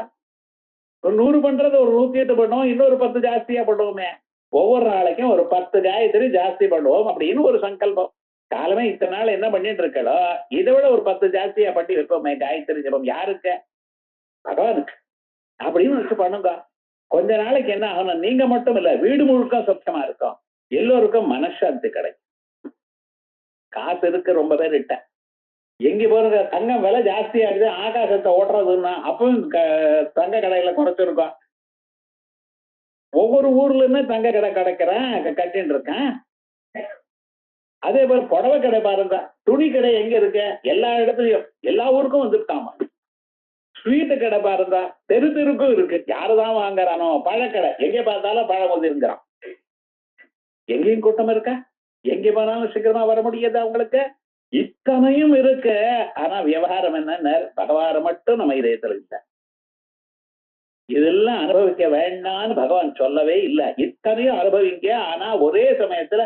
S2: ஒரு 100 பண்றது ஒரு 108 பண்ணுவோம், இன்னொரு 10 ஜாஸ்தியா பண்ணுவோமே. ஒவ்வொரு நாளைக்கும் ஒரு 10 காயத்ரி ஜாஸ்தி பண்ணுவோம் அப்படின்னு ஒரு சங்கல்பம். காலமே இத்தனை நாள் என்ன பண்ணிட்டு இருக்கோ இதை விட ஒரு 10 ஜாஸ்தியா பண்ணி வைப்போமே காயத்ரி ஜபம். யாருக்கு? பகவானுக்கு. அப்படின்னு வச்சு பண்ணுங்க. கொஞ்ச நாளைக்கு என்ன ஆகணும், நீங்க மட்டும் இல்ல வீடு முழுக்க சுத்தமா இருக்கும், எல்லோருக்கும் மனசாந்தி கிடைக்கும். காசு இருக்கு ரொம்ப பேர் இட்ட எங்க போறது, தங்கம் விலை ஜாஸ்தி ஆகுது, ஆகாசத்தை ஓட்டுறதுன்னா அப்பவும் தங்க கடையில குறைச்சிருக்கோம். ஒவ்வொரு ஊர்ல இருந்து தங்க கடை கிடைக்கிறேன் கட்டின்னு இருக்கேன். அதே போல புடவை கடை பாருங்க, துணி கடை எங்க இருக்கு, எல்லா இடத்துலயும் எல்லா ஊருக்கும் வந்துட்டாமா. ஸ்வீட்டு கடை பாருங்க, தெரு தெருக்கும் இருக்கு. யாருதான் வாங்குறானோ, பழக்கடை எங்க பார்த்தாலும் பழம் வந்துருங்கிறான். எங்கேயும் கூட்டம் இருக்கா, எங்க போனாலும் சீக்கிரமா வர முடியாது அவங்களுக்கு. இத்தனையும் இருக்கு. ஆனா விவகாரம் என்ன, பகவான மட்டும் நம்ம இதயத்துல இல்லை. இதெல்லாம் அனுபவிக்க வேண்டாம்னு பகவான் சொல்லவே இல்லை. இத்தனையும் அனுபவிங்க, ஆனா ஒரே சமயத்துல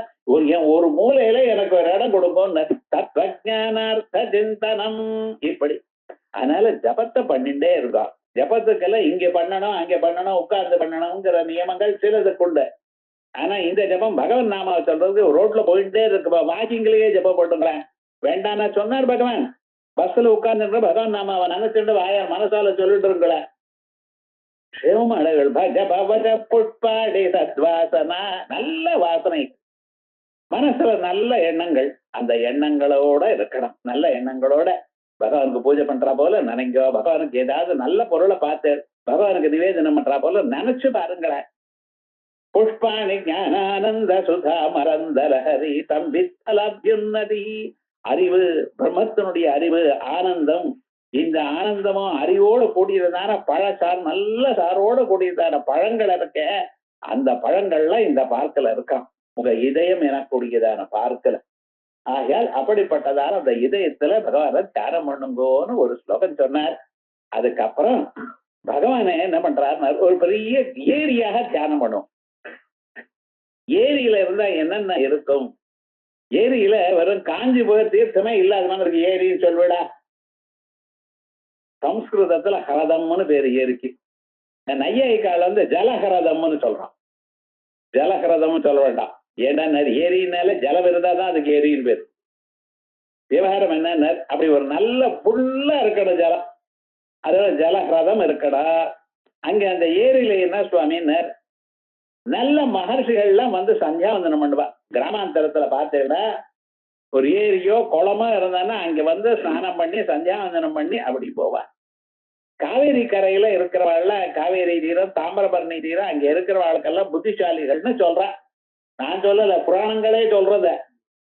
S2: ஒரு மூலையில எனக்கு ஒரு இடம் கொடுக்கும். தத்வஜானார்த்த சிந்தனம் இப்படி. அதனால ஜபத்தை பண்ணிட்டே இருக்கோம். ஜபத்துக்கெல்லாம் இங்க பண்ணணும் அங்க பண்ணணும் உட்கார்ந்து பண்ணணுங்கிற நியமங்கள் சிலதுக்குண்டு. ஆனா இந்த ஜபம் பகவான் நாமாவை சொல்றதுக்கு ரோட்ல போயிட்டே இருக்குப்பா, வாக்கிங்லயே ஜபம் போட்டுங்களேன் வேண்டாம் சொன்னார் பகவான். பஸ்ல உட்கார்ந்து பகவான் நாமாவை நினைச்சுட்டு வாயார் மனசால சொல்லிட்டு இருங்களேன். புஷ்பாடி சத்வாசனா, நல்ல வாசனை, மனசுல நல்ல எண்ணங்கள், அந்த எண்ணங்களோட இருக்கணும். நல்ல எண்ணங்களோட பகவானுக்கு பூஜை பண்றா போல நினைங்கோ. பகவானுக்கு ஏதாவது நல்ல பொருளை பார்த்து பகவானுக்கு நிவேதனம் பண்றா போல நினைச்சு பாருங்களேன். புஷ்பாணி ஞானானந்த சுதா மரந்தர ஹரி தம்பித்தலாப்யுன்னதி. அறிவு, பிரம்மத்தினுடைய அறிவு, ஆனந்தம். இந்த ஆனந்தமும் அறிவோடு கூடியதான பழச்சார், நல்ல சாரோடு கூடியதான பழங்கள் இருக்க, அந்த பழங்கள்லாம் இந்த பார்க்கல இருக்கான். உங்க இதயம் எனக்கூடியதான பார்க்கல. ஆகையால் அப்படிப்பட்டதான அந்த இதயத்துல பகவான தியானம் பண்ணுங்கோன்னு ஒரு ஸ்லோகம் சொன்னார். அதுக்கப்புறம் பகவான என்ன பண்றாரு, ஒரு பெரிய ஏரியாக தியானம் பண்ணும். ஏரியில இருந்தா என்னென்ன இருக்கும், ஏரியில வெறும் காஞ்சி போய் தீர்த்தமே இல்லாத மாதிரி ஏரின்னு சொல்விடா. சம்ஸ்கிருதத்துல ஹரதம்னு பேரு ஏரிக்கு. நையாயிக்கால ஜலஹரதம்னு சொல்றான். ஜலஹரதம்னு சொல்ல வேண்டாம், ஏன்னா ஏரினால ஜலம் இருந்தாதான் அதுக்கு ஏரின்னு பேரு. விவகாரம் என்ன, அப்படி ஒரு நல்ல புல்லா இருக்கணும் ஜலம், அதோட ஜலஹரதம் இருக்கடா. அங்க அந்த ஏரியில என்ன சுவாமின்னு நல்ல மகர்ஷிகள்லாம் சந்தியாவந்தனம் பண்ணுவா. கிராமாந்தரத்துல பார்த்தேன்னா ஒரு ஏரியோ குளமோ இருந்தான்னா அங்க ஸ்நானம் பண்ணி சந்தியாவந்தனம் பண்ணி அப்படி போவா. காவேரி கரையில இருக்கிறவாள், காவேரி தீரம் தாமிரபரணி தீரம் அங்க இருக்கிறவாளுக்கெல்லாம் புத்திசாலிகள்னு சொல்றா. நான் சொல்லல, புராணங்களே சொல்றத.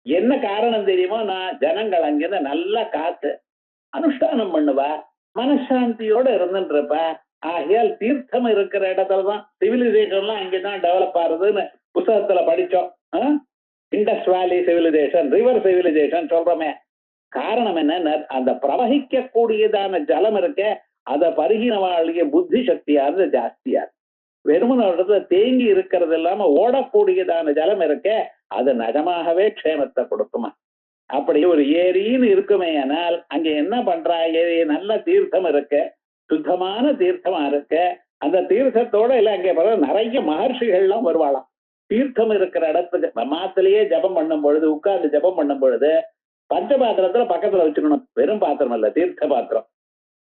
S2: என்ன காரணம் தெரியுமோ, நான் ஜனங்கள் அங்கிருந்து நல்லா காத்து அனுஷ்டானம் பண்ணுவா, மனசாந்தியோட இருந்துட்டு இருப்பா. ஆகையால் தீர்த்தம் இருக்கிற இடத்துலதான் சிவிலைசேஷன்லாம் அங்கதான் டெவலப் ஆகுதுன்னு புத்தகத்துல படிச்சோம். இண்டஸ் வேலி சிவிலைசேஷன், ரிவர் சிவிலைசேஷன் சொல்றோமே. காரணம் என்ன, அந்த பிரவகிக்க கூடியதான ஜலம் இருக்க, அதை பருகினவாளிய புத்தி சக்தியானது ஜாஸ்தியா. வெறுமன இடத்துல தேங்கி இருக்கிறது இல்லாம ஓடக்கூடியதான ஜலம் இருக்க, அது நிஜமாகவே க்ஷேமத்தை கொடுக்குமா. அப்படி ஒரு ஏரின்னு இருக்குமே ஆனால் அங்க என்ன பண்றா, ஏரி நல்ல தீர்த்தம் இருக்க, சுத்தமான தீர்த்தமா இருக்க, அந்த தீர்த்தத்தோட இல்ல அங்க நிறைய மகர்ஷிகள்லாம் வருவாளாம். தீர்த்தம் இருக்கிற இடத்துக்கு மாத்திலேயே ஜபம் பண்ணும் பொழுது, உட்கார்ந்து ஜபம் பண்ணும் பொழுது பஞ்ச பாத்திரத்துல பக்கத்துல வச்சுக்கணும். வெறும் பாத்திரம் இல்ல, தீர்த்த பாத்திரம்.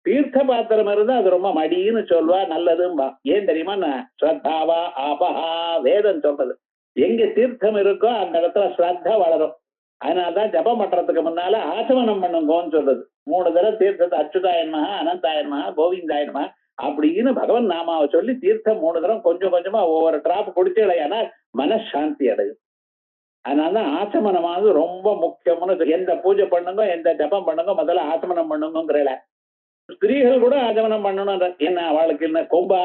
S2: தீர்த்த பாத்திரம் இருந்தா அது ரொம்ப மடின்னு சொல்வா, நல்லதும்பா. ஏன் தெரியுமா, ஸ்ரத்தாவா ஆபஹா வேதம் சொல்றது. எங்க தீர்த்தம் இருக்கோ அந்த இடத்துல ஸ்ரத்தா வளரும். அதனாலதான் ஜபம் பண்றதுக்கு முன்னால ஆச்சமனம் பண்ணுங்கன்னு சொல்றது. 3 தடவை தீர்த்தத்தை அச்சுதாயன்மா, அனந்தாயன்மா, கோவிந்தாயன்மா அப்படின்னு பகவான் நாமாவை சொல்லி தீர்த்தம் 3 தடவை கொஞ்சம் கொஞ்சமா ஒவ்வொரு டிராப் குடிச்சலையானா மனசாந்தி அடையும். அதனாலதான் ஆச்சமனமானது ரொம்ப முக்கியம்னு. எந்த பூஜை பண்ணுங்க, எந்த ஜபம் பண்ணுங்க, முதல்ல ஆச்சமனம் பண்ணுங்கிறல. ஸ்திரீகள் கூட ஆச்சமனம் பண்ணணும். என்ன அவளுக்கு என்ன கொம்பா,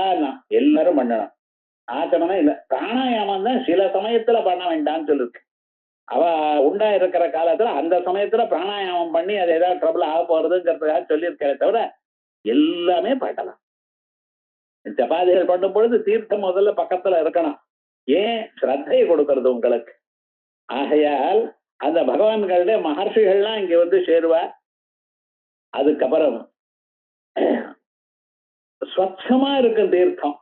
S2: எல்லாரும் பண்ணணும். ஆச்சமனம் இல்ல, பிராணாயாமம் தான் சில சமயத்துல பண்ண வேண்டாம்னு சொல்லிருக்கு. அவ உண்டா இருக்கிற காலத்துல அந்த சமயத்துல பிராணாயாமம் பண்ணி அது ஏதாவது ட்ரபிள் ஆக போறதுங்கிறதுக்காக சொல்லியிருக்கிறே தவிர எல்லாமே பண்ணலாம். சப்பாத்திகள் பண்ணும் பொழுது தீர்த்தம் முதல்ல பக்கத்துல இருக்கணும். ஏன்? ஸ்ரத்தையை கொடுக்கறது உங்களுக்கு. ஆகையால் அந்த பகவான்களுடைய மகர்ஷிகள்லாம் இங்க வந்து சேருவா. அதுக்கப்புறம் ஸ்வச்சமா இருக்கும் தீர்த்தம்.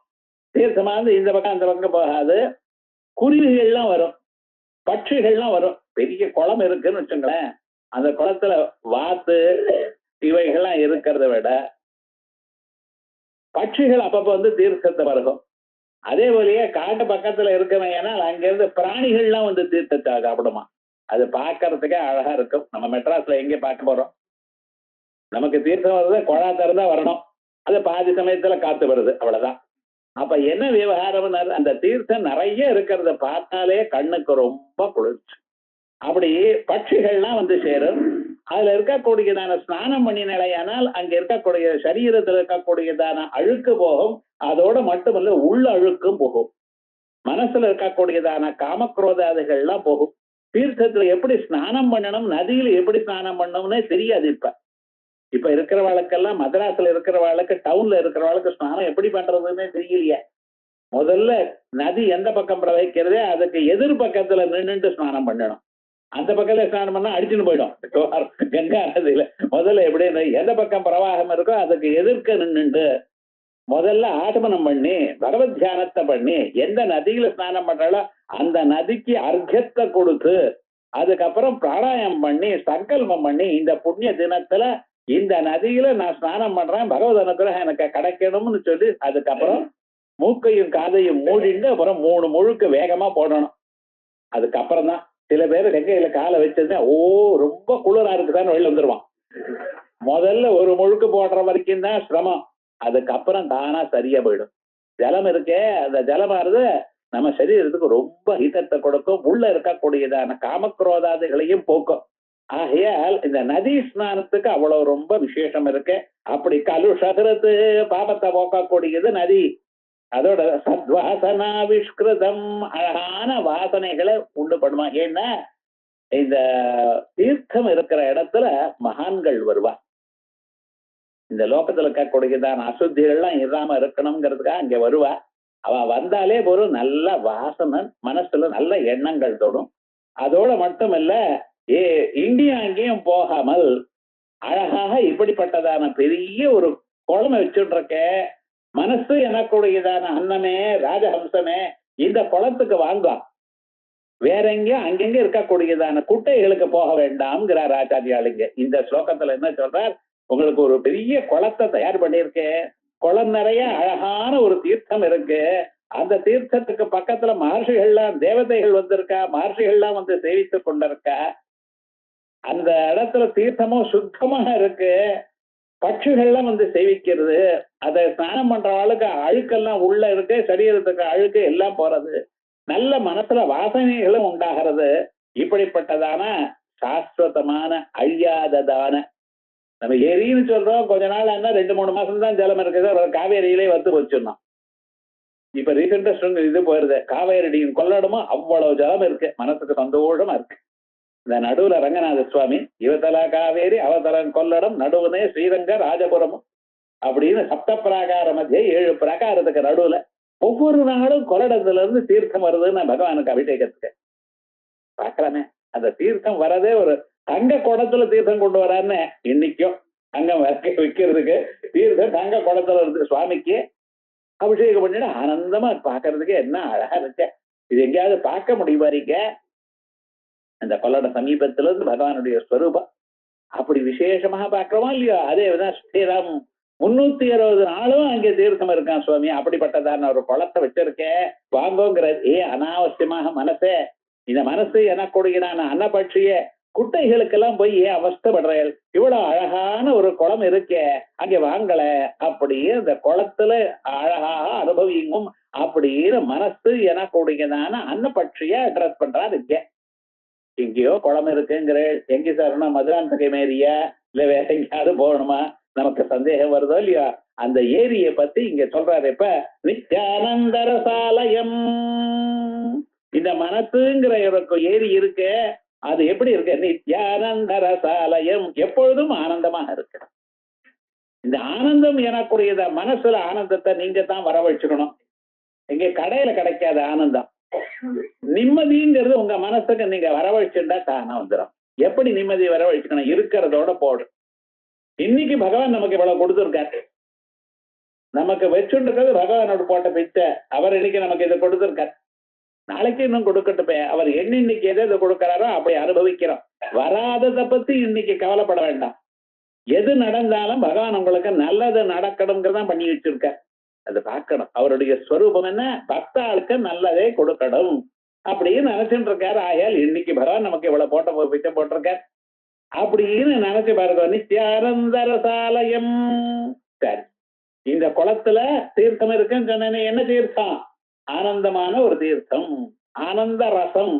S2: தீர்த்தமா இருந்து இந்த பக்கம் அந்த பக்கம் போகாது. குருவிகள்லாம் வரும், பட்சிகள்லாம் வரும். பெரிய குளம் இருக்குன்னு வச்சுங்களேன், அந்த குளத்துல வாத்து இவைகள்லாம் இருக்கிறத விட பட்சிகள் அப்பப்ப வந்து தீர்த்தத்தை வருகும். அதே போலயே காட்டு பக்கத்துல இருக்கவன், ஏன்னா அங்கிருந்து பிராணிகள்லாம் வந்து தீர்த்தத்தை சாப்பிடுமா. அது பார்க்கறதுக்கே அழகா இருக்கும். நம்ம மெட்ராஸ்ல எங்க பார்க்க போறோம்? நமக்கு தீர்த்தம் வருது, குழா திறந்தா வரணும். அது பாதி சமயத்துல காத்து வருது, அவ்வளவுதான். அப்ப என்ன விவகாரம்? அந்த தீர்த்தம் நிறைய இருக்கிறத பார்த்தாலே கண்ணுக்கு ரொம்ப குளிர்ச்சி. அப்படி பட்சிகள்லாம் வந்து சேரும். அதுல இருக்கக்கூடியதான ஸ்நானம் பண்ணி நிலையானால் அங்க இருக்கக்கூடிய சரீரத்தில் இருக்கக்கூடியதான அழுக்கு போகும். அதோட மட்டுமல்ல, உள்ள அழுக்கும் போகும். மனசுல இருக்கக்கூடியதான காமக்ரோதாதிகள்லாம் போகும். தீர்த்தத்துல எப்படி ஸ்நானம் பண்ணணும், நதியில எப்படி ஸ்நானம் பண்ணணும்னே தெரியாது. இப்ப இருக்கிறவாளுக்கெல்லாம், மദ്രാஸ்ல இருக்கிறவாளுக்கு, டவுன்ல இருக்கிறவாளுக்கு ஸ்நானம் எப்படி பண்றதுன்னு தெரியலையே. முதல்ல நதி எந்த பக்கம் பிரவகிக்கிறதே அதுக்கு எதிர் பக்கத்துல நின்றுட்டு ஸ்நானம் பண்ணணும். அந்த பக்கத்துல ஸ்நானம் பண்ணா அடிச்சுன்னு போயிடும். கங்கா நதியில முதல்ல எப்படி எந்த பக்கம் பிரவாகம் இருக்கோ அதுக்கு எதிர்க்க நின்றுண்டு முதல்ல ஆசமனம் பண்ணி பகவத் தியானத்தை பண்ணி எந்த நதியில ஸ்நானம் பண்றாலோ அந்த நதிக்கு அர்க்கத்தை கொடுத்து அதுக்கப்புறம் பிராணாயாமம் பண்ணி சங்கல்பம் பண்ணி இந்த புண்ணிய தினத்துல இந்த நதியில நான் ஸ்நானம் பண்றேன், பகவத் அனுகிரகம் எனக்கு கிடைக்கணும்னு சொல்லி அதுக்கப்புறம் மூக்கையும் காதையும் மூடிட்டு அப்புறம் 3 முழுக்க வேகமா போடணும். அதுக்கப்புறம் தான் சில பேர் கங்கையில காலை வச்சது ரொம்ப குளிரா இருக்குதான்னு வெளில வந்துருவான். முதல்ல ஒரு முழுக்கு போடுற வரைக்கும் தான் சிரமம். அதுக்கப்புறம் தானா சரியா போயிடும். ஜலம் இருக்கே, அந்த ஜலமானது நம்ம சரீரத்துக்கு ரொம்ப ஹீட்டத்தை கொடுக்கும். உள்ள இருக்கக்கூடியதான காமக்ரோதாதிகளையும் போக்கும். ஆகையால் இந்த நதி ஸ்நானத்துக்கு அவ்வளவு ரொம்ப விசேஷம் இருக்கு. அப்படி கலுஷகிறது பாபத்தை போக்கக்கூடியது நதி. அதோட சத்வாசனாவிஷ்கிருதம், அழகான வாசனைகளை உண்டு பண்ணுமா. ஏன்னா இந்த தீர்த்தம் இருக்கிற இடத்துல மகான்கள் வருவா. இந்த லோகத்துல இருக்கக்கூடியதான அசுத்திகள்லாம் இல்லாம இருக்கணுங்கிறதுக்காக அங்க வருவா. அவ வந்தாலே ஒரு நல்ல வாசனை, மனசுல நல்ல எண்ணங்கள் தோடும். அதோட மட்டுமல்ல, இங்கேயும் அங்கேயும் போகாமல் அழகாக இப்படிப்பட்டதான பெரிய ஒரு குளம் வச்சுட்டு இருக்க, மனசு எனக்குடையதான அன்னமே ராஜஹம்சமே இந்த குளத்துக்கு வாங்க, வேற எங்கேயும் அங்கெங்க இருக்கக்கூடியதான குட்டைகளுக்கு போக வேண்டாம்ங்கிறார் ஆச்சாரியாளுங்க. இந்த ஸ்லோகத்துல என்ன சொல்றார்? உங்களுக்கு ஒரு பெரிய குளத்தை தயார் பண்ணியிருக்கேன், குளம் நிறைய அழகான ஒரு தீர்த்தம் இருக்கு. அந்த தீர்த்தத்துக்கு பக்கத்துல மகர்ஷிகள்லாம், தேவதைகள் வந்திருக்கா, மகர்ஷிகள்லாம் வந்து சேவித்து கொண்டிருக்கா. அந்த இடத்துல தீர்த்தமும் சுத்தமா இருக்கு, பட்சிகள்லாம் வந்து சேவிக்கிறது. அதை ஸ்நானம் பண்றவாளுக்கு அழுக்கெல்லாம் உள்ள இருக்கு, சரீரத்துக்கு அழுக்கு எல்லாம் போறது, நல்ல மனசுல வாசனைகளும் உண்டாகிறது. இப்படிப்பட்டதான சாஸ்வதமான அழியாததான, நம்ம ஏரின்னு சொல்றோம், கொஞ்ச நாள் என்ன 2-3 மாசம் தான் ஜலம் இருக்குது, காவேரியிலே வந்து வச்சிடணும். இப்ப ரீசெண்டா இது போயிருது, காவேரியின் கொள்ளடமும் அவ்வளவு ஜலம் இருக்கு, மனசுக்கு சந்தோஷமா இருக்கு. இந்த நடுவுல ரங்கநாத சுவாமி, இவத்தலா காவேரி அவதலன் கொள்ளடம் நடுவுனே ஸ்ரீரங்க ராஜபுரமும் அப்படின்னு சப்த பிராகார மத்திய 7 பிராகாரத்துக்கு நடுவுல ஒவ்வொரு நாளும் கொள்ளடத்துல இருந்து தீர்த்தம் வருதுன்னு பகவானுக்கு அபிஷேகத்துக்கு பாக்கலாமே. அந்த தீர்த்தம் வரதே ஒரு தங்க குடத்துல தீர்த்தம் கொண்டு வரான்னு இன்னைக்கும் தங்கம் விற்கிறதுக்கு தீர்த்தம் தங்க குடத்துல இருந்து சுவாமிக்கு அபிஷேகம் பண்ணிட்டு ஆனந்தமா பாக்குறதுக்கு என்ன அழகா இருக்கு. இது எங்கேயாவது பார்க்க முடியுமாறீங்க? அந்த கொள்ளட சமீபத்துல இருந்து பகவானுடைய ஸ்வரூபம் அப்படி விசேஷமாக பார்க்கிறோமா இல்லையோ? அதேதான் ஸ்ரீராம் 360 நாளும் அங்கே தீர்த்தம் இருக்கான் சுவாமி. அப்படிப்பட்டதான ஒரு குளத்தை வச்சிருக்கேன், வாங்கோங்கிறது. அனாவசியமாக மனசே, இந்த மனசு எனக்குடையதான அன்னபட்சிய குட்டைகளுக்கெல்லாம் போய் ஏன் அவஸ்தப்படுறேன்? இவ்வளவு அழகான ஒரு குளம் இருக்கே, அங்கே வாங்கல. அப்படியே அந்த குளத்துல அழகாக அனுபவிங்கும் அப்படின்னு மனசு எனக்குடையதான அன்னபட்சிய அட்ரஸ் பண்றாரு. எங்கேயோ குளம் இருக்குங்கிற, எங்க சார்னா மதுராந்தகை மேரியா இல்ல வேற எங்கேயாவது போகணுமா? நமக்கு சந்தேகம் வருதோ இல்லையா? அந்த ஏரியை பத்தி இங்க சொல்றாரு. இப்ப நித்யானந்தர சாலயம், இந்த மனசுங்கிற ஒரு ஏரி இருக்கு, அது எப்படி இருக்கு? நித்யானந்த ரசாலயம், எப்பொழுதும் ஆனந்தமாக இருக்கு. இந்த ஆனந்தம் எனக்குரியத மனசுல ஆனந்தத்தை நீங்க தான் வரவழைச்சுக்கணும். எங்க கடையில கிடைக்காத ஆனந்தம். நிம்மதிங்கிறது உங்க மனசுக்கு நீங்க வரவழைச்சுட்டா தானே வந்துடும். எப்படி நிம்மதி வரவழைச்சுக்கணும்? இருக்கிறதோட போடு. இன்னைக்கு பகவான் நமக்கு இவ்வளவு கொடுத்துருக்காரு. நமக்கு வச்சுன்றது பகவானோட போட்ட பிச்சை. அவர் இன்னைக்கு நமக்கு இதை கொடுத்துருக்காரு. நாளைக்கு இன்னும் கொடுக்கட்டுமே. அவர் இன்னைக்கு எதை கொடுக்கிறாரோ அப்படி அனுபவிக்கிறோம். வராததை பத்தி இன்னைக்கு கவலைப்பட வேண்டாம். எது நடந்தாலும் பகவான் உங்களுக்கு நல்லது நடக்கணுங்கிறதான் பண்ணி வச்சிருக்க. அதை பார்க்கணும். அவருடைய ஸ்வரூபம் என்ன? பக்தாளுக்கு நல்லதே கொடுக்கணும் அப்படின்னு நினைச்சுட்டு இருக்காரு. ஆயால் இன்னைக்கு பகவான் நமக்கு இவ்வளவு போட்ட பிச்சை போட்டிருக்கார் அப்படின்னு நினைச்சு பாருங்க. நித்யானந்த ரசாலயம். சரி, இந்த குளத்துல தீர்த்தம் இருக்குன்னு சொன்னேனே, என்ன தீர்த்தம்? ஆனந்தமான ஒரு தீர்த்தம், ஆனந்த ரசம்.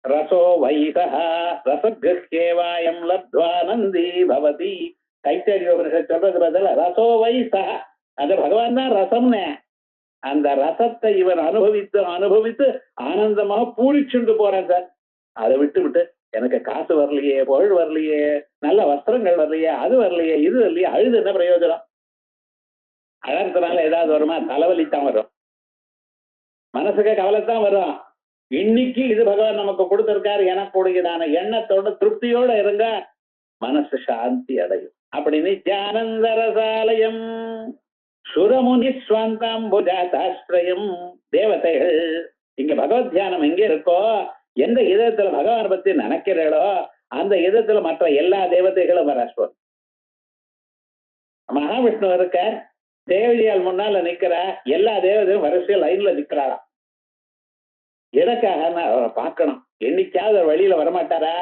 S2: ரசோ வைசா ரசகேவாயம் லப்த்வானந்தி பவதி. தைத்தரியோபனிஷத் சொல்றது பதில் ரசோ வைசா. அந்த பகவான் தான் ரசம்னே. அந்த ரசத்தை இவர் அனுபவித்து அனுபவித்து ஆனந்தமாக பூரிச்சுண்டு போறேன் சார். அதை விட்டு எனக்கு காசு வரலையே, புகழ் வரலையே, நல்ல வஸ்திரங்கள் வரலையே, அது வரலையே, இது வரலையே, அழுது என்ன பிரயோஜனம்? அழறதுனால ஏதாவது வருமா? தலைவலித்தான் வரும், மனசுக்கு கவலைத்தான் வரும். இன்னைக்கு இது பகவான் நமக்கு கொடுத்திருக்காரு, எனக்குடையதான எண்ணத்தோட திருப்தியோட இருங்க, மனசு சாந்தி அடையும். அப்படி நித்யானந்த ரசாலயம் சுரமுனி ஸ்வந்தாம்புஜாதாஸ்ரயம். தேவதைகள் இங்க பகவத் தியானம் எங்க இருக்கோ, எந்த இதயத்துல பகவான் பத்தி நினைக்கிறீங்களோ அந்த இதயத்துல மற்ற எல்லா தேவதைகளும் வர. மகாவிஷ்ணு இருக்க தேவதையால் முன்னால நிக்கிற எல்லா தேவதையும் வரிசையில் லைன்ல நிக்கிறாராம். எதற்காக? அவரை பார்க்கணும். என்னைக்காவது ஒரு வழியில வரமாட்டாரா?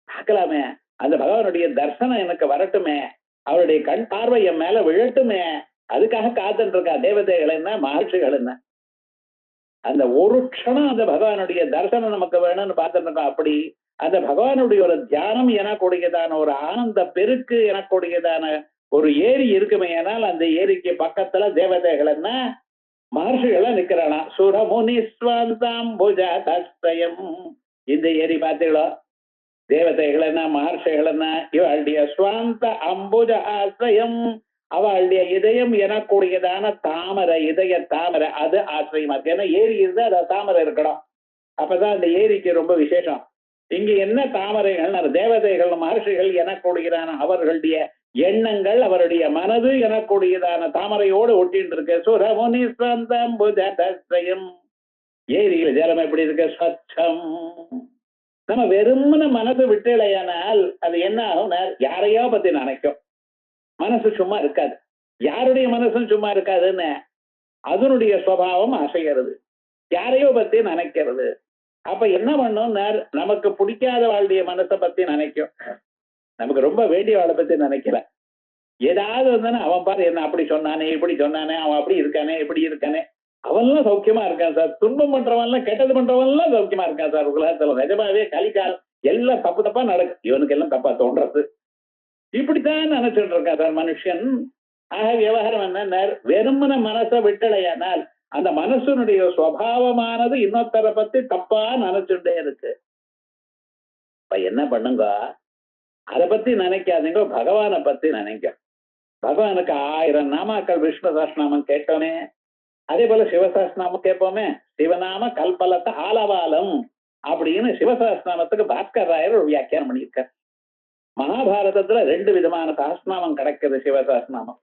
S2: பார்க்கலாமே. அந்த பகவானுடைய தர்சனம் எனக்கு வரட்டுமே, அவருடைய கண் பார்வை என் மேல விழட்டுமே, அதுக்காக காத்துட்டு இருக்கா. தேவதைகள் என்ன, மகர்ஷிகள் என்ன, அந்த ஒரு க்ஷணம் அந்த பகவானுடைய தரிசனம் நமக்கு வேணும்னு பார்த்துட்டு இருக்கோம். அப்படி அந்த பகவானுடைய ஒரு தியானம் எனக்கூடியதான ஒரு ஆனந்த பெருக்கு எனக்கூடியதான ஒரு ஏரி இருக்குமே, ஆனால் அந்த ஏரிக்கு பக்கத்துல தேவதைகள் என்ன, மகர்ஷிகள் நிக்கிறாளாம். சுரமுனி ஸ்வந்தாம்புஜாதாஸ்ரயம். இந்த ஏரி பார்த்தீங்களோ, தேவதைகள் என்ன, மகர்ஷிகள் என்ன, இவளுடைய ஸ்வாந்த அம்புஜ ஆசிரியம், அவளுடைய இதயம் எனக்கூடியதான தாமரை, இதய தாமரை, அது ஆசிரியமா இருக்கு. ஏன்னா ஏரி இருந்தா அது தாமரை இருக்கணும், அப்பதான் அந்த ஏரிக்கு ரொம்ப விசேஷம். இங்க என்ன தாமரைகள்? தேவதைகள் மகர்ஷிகள் எனக்கூடியதான அவர்களுடைய எண்ணங்கள், அவருடைய மனது எனக்கூடியதான தாமரையோடு ஒட்டின்னு இருக்கு. சுரமுனி ஸ்வந்தாம்புஜாதாஸ்ரயம். ஏரியில ஜலம் எப்படி இருக்கு? ஸ்வச்சம். நம்ம வெறுமன மனசு விட்டுலையானால் அது என்ன ஆகும்? யாரையோ பத்தி நினைக்கும், மனசு சும்மா இருக்காது. யாருடைய மனசும் சும்மா இருக்காதுன்னு அதனுடைய சுவாவம் அசைகிறது, யாரையோ பத்தி நினைக்கிறது. அப்ப என்ன பண்ணும்? நமக்கு பிடிக்காத வாழ்டைய மனசை பத்தி நினைக்கும், நமக்கு ரொம்ப வேண்டிய வாழை பத்தி நினைக்கல. ஏதாவது வந்தானே, அவன் பாரு என்ன அப்படி சொன்னானே, இப்படி சொன்னானே, அவன் அப்படி இருக்கானே, இப்படி இருக்கானே, அவன்லாம் சௌக்கியமா இருக்கான் சார். துன்பம் பண்றவன் எல்லாம், கெட்டது பண்றவன் எல்லாம் சௌக்கியமா இருக்கான் சார். உலகத்துல நிஜமாவே கலிக்காலம் எல்லாம் தப்பு தப்பா நடக்கு, இவனுக்கு எல்லாம் தப்பா தோன்றது. இப்படித்தான் நினைச்சுட்டு இருக்கா சார் மனுஷன். ஆக விவகாரம் என்ன? வெறுமன மனசை விட்டலையானால் அந்த மனசனுடைய சுவாவமானது இன்னொருத்தரை பத்தி தப்பா நினைச்சுட்டே இருக்கு. இப்ப என்ன பண்ணுங்க? அதை பத்தி நினைக்காதீங்க, பகவானை பத்தி நினைக்க. பகவானுக்கு 1000 நாமாக்கள். விஷ்ணு சஹஸ்ரநாமம் கேட்டோமே, அதே போல சிவசஹஸ்ரநாமம் கேட்போமே. சிவநாம கல்பலத்த ஆலவாலம் அப்படின்னு சிவசஹஸ்ரநாமத்துக்கு பாஸ்கர் ராயர் ஒரு வியாக்கியானம் பண்ணியிருக்கார். மகாபாரதத்துல 2 விதமான சஹஸ்ரநாமம் கிடைக்குது சிவசஹஸ்ரநாமம்.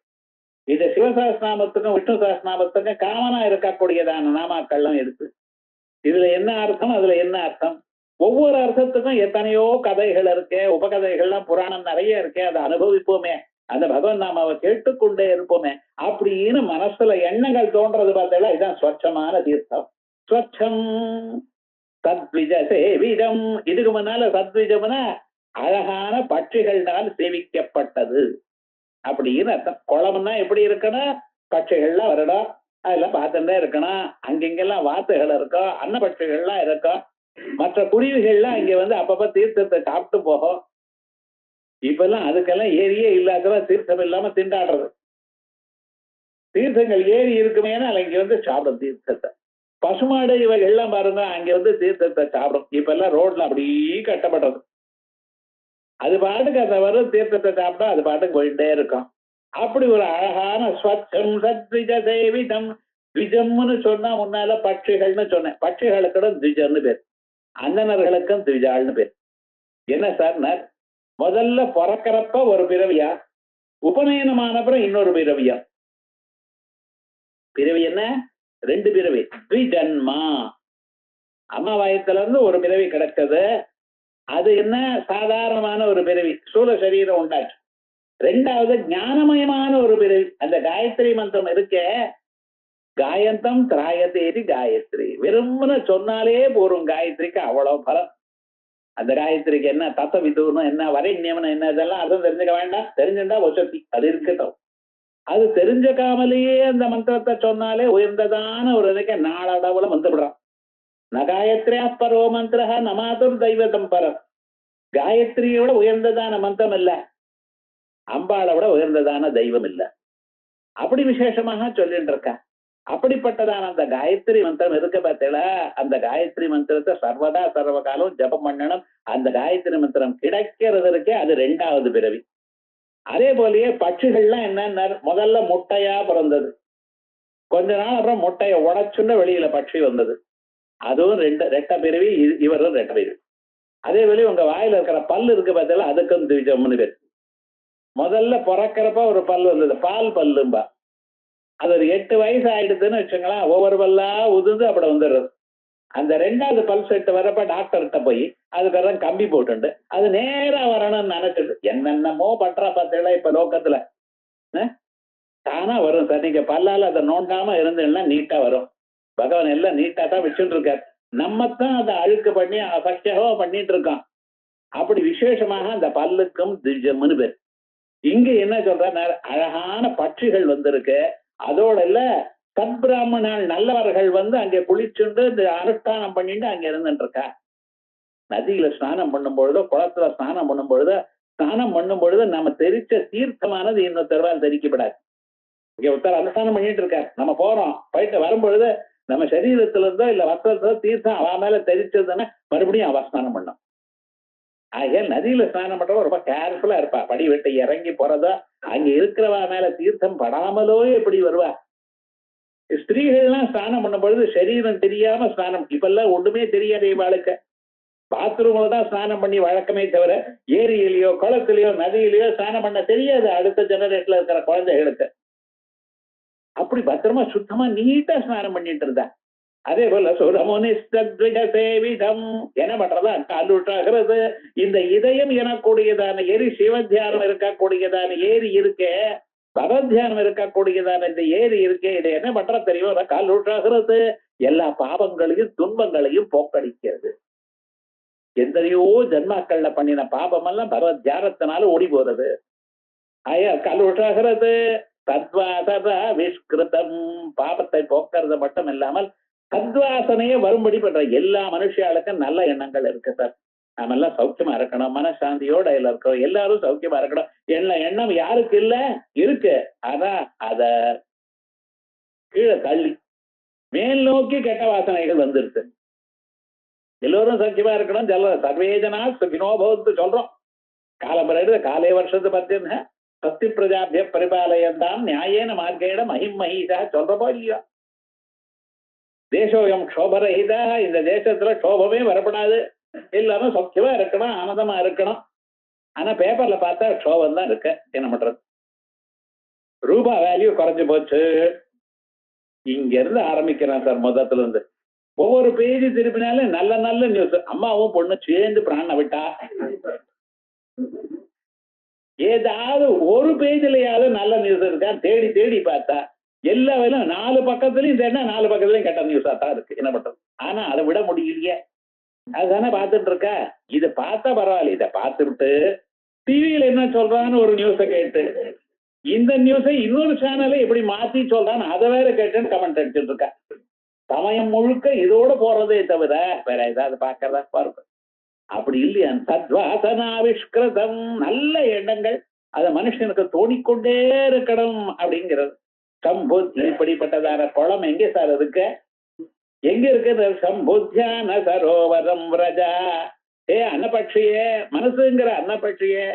S2: இது சிவசஹஸ்ரநாமத்துக்கும் விஷ்ணு சஹஸ்ரநாமத்துக்கும் காமனா இருக்கக்கூடியதான நாமாக்கள்லாம் இருக்கு. இதுல என்ன அர்த்தம், அதுல என்ன அர்த்தம், ஒவ்வொரு அர்த்தத்துக்கும் எத்தனையோ கதைகள் இருக்கு, உபகதைகள்லாம் புராணம் நிறைய இருக்கு. அதை அனுபவிப்போமே, அந்த பகவான் நாமாவை கேட்டுக்கொண்டே இருப்போமே அப்படின்னு மனசுல எண்ணங்கள் தோன்றது பார்த்தா இதுதான் ஸ்வச்சமான தீர்த்தம். ஸ்வச்சம் சத்விஜ சேவிதம். இதுக்கு முன்னால சத்விஜம்னா அழகான பட்சிகள்னால் சேவிக்கப்பட்டது அப்படின்னு அர்த்தம். குளம்னா எப்படி இருக்கணும்? பட்சிகள்லாம் வரணும், அதெல்லாம் பார்த்துட்டே இருக்கணும். அங்கெங்கெல்லாம் வாத்துகள் இருக்கும், அன்ன பட்சிகள்லாம் இருக்கும், மற்ற குருவிகள்லாம் இங்க வந்து அப்பப்ப தீர்த்தத்தை சாப்பிட்டு போகும். இப்பெல்லாம் அதுக்கெல்லாம் ஏரியே இல்லாதவா தீர்த்தம் இல்லாம திண்டாடுறது. தீர்த்தங்கள் ஏரி இருக்குமேனா இங்க வந்து சாப்பிடும் தீர்த்தத்தை. பசுமாடு இவங்க எல்லாம் பாருங்க அங்க வந்து தீர்த்தத்தை சாப்பிடும். இப்ப எல்லாம் ரோட்ல அப்படியே கட்டப்படுறது. அது பாட்டுக்கு அந்த வரும் தீர்த்தத்தை சாப்பிட்டா அது பாட்டுக்கு போயிட்டே இருக்கும். அப்படி ஒரு அழகான ஸ்வச்சம் சத்விஜ சேவிதம். த்விஜம்னு சொன்னா முன்னால பட்சிகள்னு சொன்னேன். பட்சிகளுக்கு த்விஜம்னு பேர், அந்தனர்களுக்கும் த்விஜாள்னு பேர். என்ன சார், முதல்ல பிறக்கிறப்ப ஒரு பிறவியா, உபநயனமானப்புறம் இன்னொரு பிறவியா? பிறவி என்ன? 2 பிறவி. த்விஜன்மா, அம்மா வயத்துல இருந்து ஒரு பிறவி கிடைச்சது. அது என்ன, சாதாரணமான ஒரு பிறவி, சூழ சரீரம் உண்டாச்சு. 2வது ஞானமயமான ஒரு பிறவி. அந்த காயத்ரி மந்திரம் இருக்க, காயந்தம் திராயத்தேரி காயத்ரி, விரும்புன சொன்னாலே போரும். காயத்ரிக்கு அவ்வளவு பலம். அந்த காயத்ரிக்கு என்ன தத்த விதுன்னு என்ன, வரைநியமனம் என்ன, இதெல்லாம் அதுவும் தெரிஞ்சுக்க வேண்டாம். தெரிஞ்சுட்டா வசதி அது இருக்கட்டும். அது தெரிஞ்சுக்காமலேயே அந்த மந்திரத்தை சொன்னாலே உயர்ந்ததான ஒரு இதுக்கு நாளளவுல வந்துவிடுறான். ந காயத்ரியா பரோ மந்திர நமாதுர் தெய்வதம் பரம். காயத்ரியோட உயர்ந்ததான மந்திரம் இல்ல, அம்பாளை விட உயர்ந்ததான தெய்வம் இல்ல. அப்படி விசேஷமாக சொல்லிட்டு இருக்கா. அப்படிப்பட்டதான அந்த காயத்ரி மந்திரம் இருக்கு பார்த்தீங்களா, அந்த காயத்ரி மந்திரத்தை சர்வதா சர்வகாலம் ஜபம் பண்ணணும். அந்த காயத்ரி மந்திரம் கிடைக்கிறது இருக்கே, அது 2வது பிறவி. அதே போலயே பட்சிகள்லாம் என்ன, முதல்ல முட்டையா பிறந்தது. கொஞ்ச நாள் அப்புறம் முட்டையை உடைச்சுன்னு வெளியில பட்சி வந்தது. அதுவும் ரெட்ட பிறவி. இவரும் 2 பிறவி. அதே போல உங்க வாயில இருக்கிற பல்லு இருக்கு பார்த்தீங்களா, அதுக்கும் த்விஜம்னு பேர். முதல்ல பிறக்கிறப்ப ஒரு பல் வந்தது, பால் பல்லும்பா. அது ஒரு 8 வயசு ஆயிடுதுன்னு வச்சுங்களேன், ஒவ்வொரு பல்லா உதிர்ந்து அப்படி வந்துடுறது. அந்த 2வது பல் செட்டு வரப்ப டாக்டர்கிட்ட போய் அதுக்கப்புறம் கம்பி போட்டுண்டு அது நேரா வரணும்னு நினைச்சிட்டு என்னென்னமோ பண்றா பார்த்தீங்களா இப்ப லோக்கத்துல. தானா வரும் சார், நீங்க பல்லால அதை நோண்டாம இருந்தீங்கன்னா நீட்டா வரும். பகவான் எல்லாம் நீட்டா தான் வச்சுட்டு இருக்காரு. நம்மத்தான் அதை அழுக்கு பண்ணி அசக்கியமா பண்ணிட்டு இருக்கோம். அப்படி விசேஷமாக அந்த பல்லுக்கும் திவ்யம்னு பேர். இங்க என்ன சொல்ற, அழகான பட்சிகள் வந்திருக்கு. அதோட இல்ல, சத்பிராமணர்கள் நல்லவர்கள் வந்து அங்க குளிச்சுண்டு இந்த அனுஷ்டானம் பண்ணிட்டு அங்க இருந்துட்டு இருக்கா. நதியில ஸ்நானம் பண்ணும் பொழுதோ, குளத்துல ஸ்நானம் பண்ணும் பொழுதோ, ஸ்நானம் பண்ணும் பொழுது நம்ம தெரிச்ச தீர்த்தமானது இன்னொருத்தரவால் தெரிக்கப்படாது. இங்க ஒருத்தர் அனுஷ்டானம் பண்ணிட்டு இருக்காரு, நம்ம போறோம், போயிட்டு வரும்பொழுது நம்ம சரீரத்துல இருந்தோ இல்ல வஸ்திரத்தோ தீர்த்தம் அவ மேல தெரிச்சதுன்னா மறுபடியும் அவ ஸ்நானம் பண்ணும். ஆகிய நதியில ஸ்நானம் பண்றவ ரொம்ப கேர்ஃபுல்லா இருப்பா. படி வெட்டி இறங்கி போறதா, அங்க இருக்கிறவா மேல தீர்த்தம் படாமலோ எப்படி வருவா. ஸ்திரீகள்லாம் ஸ்நானம் பண்ணும் பொழுது சரீரம் தெரியாம ஸ்நானம். இப்ப எல்லாம் ஒண்ணுமே தெரியாது இவாளுக்கு. பாத்ரூம்ல தான் ஸ்நானம் பண்ணி வழக்கமே தவிர ஏரியிலயோ குளத்திலயோ நதியிலயோ ஸ்நானம் பண்ண தெரியாது அடுத்த ஜெனரேஷன்ல இருக்கிற குழந்தைகளுக்கு. அப்படி பத்திரமா சுத்தமா நீட்டா ஸ்நானம் பண்ணிட்டு இருந்தா. அதே போல சேவிதம் என்ன பண்றதா, காலுற்றாகிறது. இந்த இதயம் எனக்கூடியதான ஏரி, சிவத்தியானம் இருக்கக்கூடியதான ஏரி இருக்கே, பகவத்தியானம் இருக்கக்கூடியதான இந்த ஏரி இருக்கே, இதை என்ன பண்ற தெரியும், காலுற்றாகிறது. எல்லா பாவங்களையும் துன்பங்களையும் போக்கடிக்கிறது. எத்தனையோ ஜன்மாக்கள்ல பண்ணின பாபம் எல்லாம் பகவத் தியானத்தினால ஓடி போறது. ஆயா காலுற்றாகிறது. தத்வாசத விஷ்கிருதம், பாபத்தை போக்குறது மட்டும் இல்லாமல் சத்வாசனையே வரும்படி பண்ற. எல்லா மனுஷாளுக்கும் நல்ல எண்ணங்கள் இருக்கு சார். நாம எல்லாம் சௌக்கியமா இருக்கணும், மனசாந்தியோட இருக்கணும், எல்லாரும் சௌக்கியமா இருக்கணும். எண்ணம் யாருக்கு இல்ல, இருக்கு. ஆனா அத கீழே தள்ளி மேல் நோக்கி கெட்ட வாசனைகள் வந்துருச்சு. எல்லோரும் சௌக்கியமா இருக்கணும், சர்வேஜனா சுகினோபவத்து சொல்றோம். காலம்பரை காலே வருஷத்து பத்தின சக்தி பிரஜாபிய பரிபாலயந்தான் நியாயேன மார்க்கேட மகிம் மகிஷா சொல்றப்போ இல்லையா. தேசோயம் க்ஷோபரஹிதா, இந்த தேசத்துல க்ஷோபமே வரப்படாது, எல்லாரும் சௌக்கியமா இருக்கணும், ஆனந்தமா இருக்கணும். ஆனா பேப்பர்ல பார்த்தா க்ஷோபம் தான் இருக்கு. என்ன பண்றது, ரூபா வேல்யூ குறைஞ்சு போச்சு. இங்க இருந்து ஆரம்பிக்கிறேன் சார். முதத்துல இருந்து ஒவ்வொரு பேஜ் திருப்பினாலும் நல்ல நல்ல நியூஸ். அம்மாவும் பொண்ணு சேர்ந்து பிராண விட்டா, ஏதாவது ஒரு பேஜ்லயாவது நல்ல நியூஸ் இருக்கா தேடி தேடி பார்த்தா எல்லா வேலையும் 4 பக்கத்துலயும் தேடினா 4 பக்கத்துலயும் கெட்ட நியூஸா தான் இருக்கு. என்ன பண்றது, ஆனா அதை விட முடியலையே. அதுதானே பார்த்துட்டு இருக்க. இதை பார்த்தா பரவாயில்ல, இதை பார்த்துட்டு டிவியில என்ன சொல்றான்னு ஒரு நியூஸை கேட்டு இந்த நியூஸை இன்னொரு சேனலை எப்படி மாத்தி சொல்றான்னு அதை வேற கேட்டுன்னு கமெண்ட் அடிச்சுட்டு இருக்கா. சமயம் முழுக்க இதோட போறதே தவிர வேற ஏதாவது பார்க்கறதா பாருங்க. அப்படி இல்லையா, சத்வாசனாவிஷ்கிருதம், நல்ல எண்ணங்கள் அத மனுஷனுக்கு தோணிக்கொண்டே இருக்கணும் அப்படிங்கிறது. சம்பு இப்படிப்பட்டதான குளம் எங்கே சார் இருக்கு, எங்க இருக்குது? சம்புத்தியான சரோவரம் விரஜா. அன்னபட்சியே, மனசுங்கிற அன்னபட்சியே,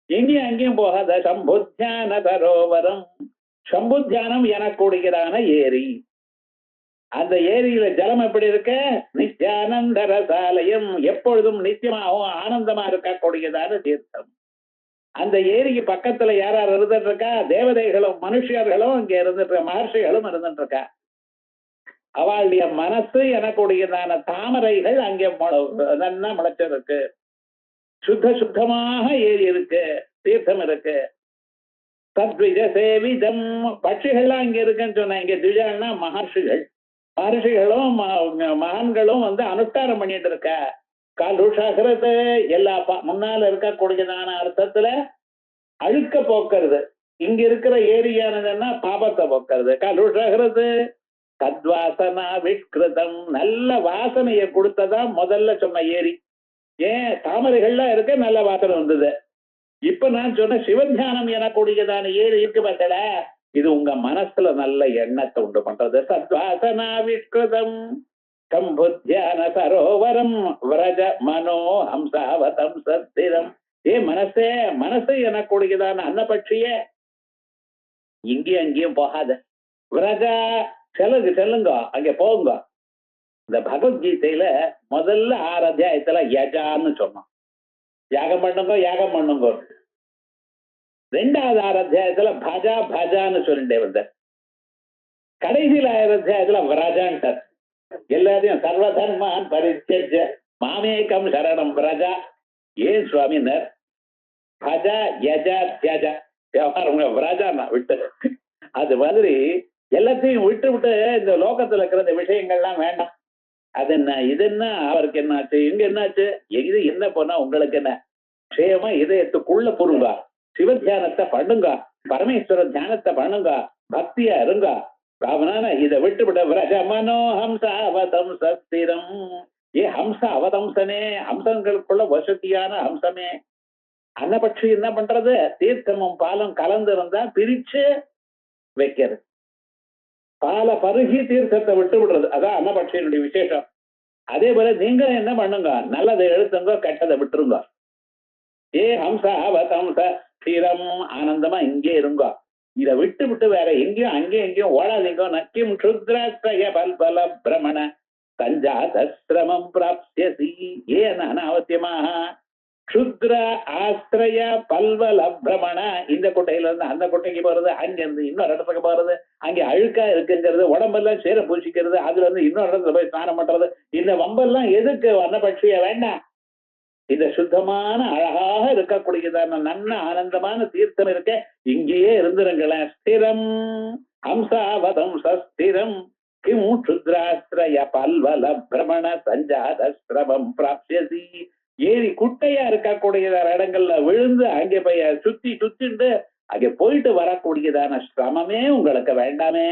S2: எங்கேயும் அங்கேயும் போகாத சம்புத்தியான சரோவரம். சம்புத்தியானம் எனக்கூடியதான ஏரி. அந்த ஏரியில ஜலம் எப்படி இருக்க? நித்யானந்த ரசாலயம், எப்பொழுதும் நித்தியமாகவும் ஆனந்தமா இருக்கக்கூடியதான தீர்த்தம். அந்த ஏரிக்கு பக்கத்துல யார் யார் இருந்துட்டு இருக்கா? தேவதைகளும் மனுஷர்களும் இங்க இருந்துட்டு, மகர்ஷிகளும் இருந்துட்டு இருக்கா. அவளுடைய மனசு எனக்கூடியதான தாமரைகள் அங்கே நல்லா முளைச்சிருக்கு. சுத்தமாக ஏரி இருக்கு, தீர்த்தம் இருக்கு. சத்விஜ சேவிதம், பட்சிகள்லாம் இங்க இருக்குன்னு சொன்ன. இங்க திஜான்னா மகர்ஷிகள், மகர்ஷிகளும் மகான்களும் அனுஷ்டானம் பண்ணிட்டு இருக்க. காலுஷகிறது எல்லா முன்னால இருக்கக்கூடியதான அர்த்தத்துல அழுக்க போக்குறது. இங்க இருக்கிற ஏரியானதுன்னா பாபத்தை போக்குறது. காலுஷகிறது தத்வாசனா விஷ்கிருதம், நல்ல வாசனையை கொடுத்ததான் முதல்ல சொன்ன ஏரி. ஏன் தாமரைகள்லாம் இருக்க நல்ல வாசனை வந்தது. இப்ப நான் சொன்ன சிவத்தியானம் எனக்கூடியதான ஏரி இருக்கு பார்த்தல, இது உங்க மனசுல நல்ல எண்ணத்தை உண்டு பண்றது. சத்வாசனா விஷ்கிருதம் கம்புத்தியான சரோவரம் விரஜ மனோ ஹம்சாவதம் சத்திரம். மனசே, மனசு எனக்கூடியதான அன்னபட்சியே இங்கேயும் அங்கேயும் போகாத. விரஜா, செல்லுங்க, அங்க போங்க. இந்த பகவத்கீதையில முதல்ல 6 அத்தியாயத்துல யஜான்னு சொன்னோம், யாகம் பண்ணுங்க யாகம் பண்ணுங்க. 2வது 6 அத்தியாயத்துல பஜா பஜான்னு சொல்லிட்டே வந்த. கடைசியில 6 அத்தியாயத்துல விரஜான்ட்டார். எல்லாத்தையும் சர்வதர்மான் பரித்யஜ மாமேகம் சரணம் விரஜா. ஏன் சுவாமினர் பஜா யஜா தியஜ விவகாரம் விரஜா விட்டு, அது மாதிரி எல்லாத்தையும் விட்டு விட்டு இந்த லோகத்துல இருக்கிற இந்த விஷயங்கள்லாம் வேண்டாம். அது என்ன, இது என்ன, அவருக்கு என்ன ஆச்சு, இங்க என்னாச்சு, இது என்ன போனா உங்களுக்கு என்ன, க்ஷேமா இதயத்துக்குள்ள பொருங்க, சிவ தியானத்தை பண்ணுங்க, பரமேஸ்வர தியானத்தை பண்ணுங்க, பக்தியா இருங்க. அவனான இதை விட்டு விட விரஜ மனோ ஹம்ச அவதம் சஸ்திரம். ஹம்ச அவதம்சனே, ஹம்சங்களுக்குள்ள வசதியான ஹம்சமே. அன்னபட்சி என்ன பண்றது? தீர்த்தமும் பாலும் கலந்து இருந்தா பிரிச்சு வைக்கிறது. பாலை பருகி தீர்த்தத்தை விட்டு விடுறது, அதான் அன்னபட்சியினுடைய விசேஷம். அதே போல நீங்க என்ன பண்ணுங்க, நல்லதை எழுத்துங்க, கெட்டதை விட்டுருங்க. ஹம்ச அவதம்ச ஸ்திரம், ஆனந்தமா இங்கே இருங்க. இதை விட்டு விட்டு வேற எங்கேயும் அங்கேயும் எங்கேயும் ஓடாதீங்க. நக்கிம் க்ஷுத்ராஸ்ரய பல்பல பிரமண சஞ்சாதஸ்ரமம் பிராப்ஸ்யசி. ஏன் அனாவசியமாக க்ஷுத்ர ஆஸ்திரய பல்வல பிரமண, இந்த குட்டையில இருந்து அந்த குட்டைக்கு போறது, அங்க இருந்து இன்னொரு இடத்துக்கு போறது, அங்கே அழுக்கா இருக்குங்கிறது, உடம்பெல்லாம் சேர பூசிக்கிறது, அதுல இருந்து இன்னொரு இடத்துல போய் ஸ்நானம் பண்றது, இந்த வம்பெல்லாம் எதுக்கு? அன்னபட்சிய வேண்டாம். இந்த சுத்தமான அழகாக இருக்கக்கூடியதான நல்ல ஆனந்தமான தீர்த்தம் இருக்க, இங்கேயே இருந்துருங்களேன். ஸ்திரம் ஹம்சாவதம் சஸ்திரம் கிம் க்ஷுத்ராஸ்ரய பல்வல பிரமண சஞ்சாதஸ்ரமம் பிராப்ஸ்யசி. ஏரி குட்டையா இருக்கக்கூடியதான இடங்கள்ல விழுந்து அங்கே போய் சுத்திட்டு அங்கே போயிட்டு வரக்கூடியதான சிரமமே உங்களுக்கு வேண்டாமே.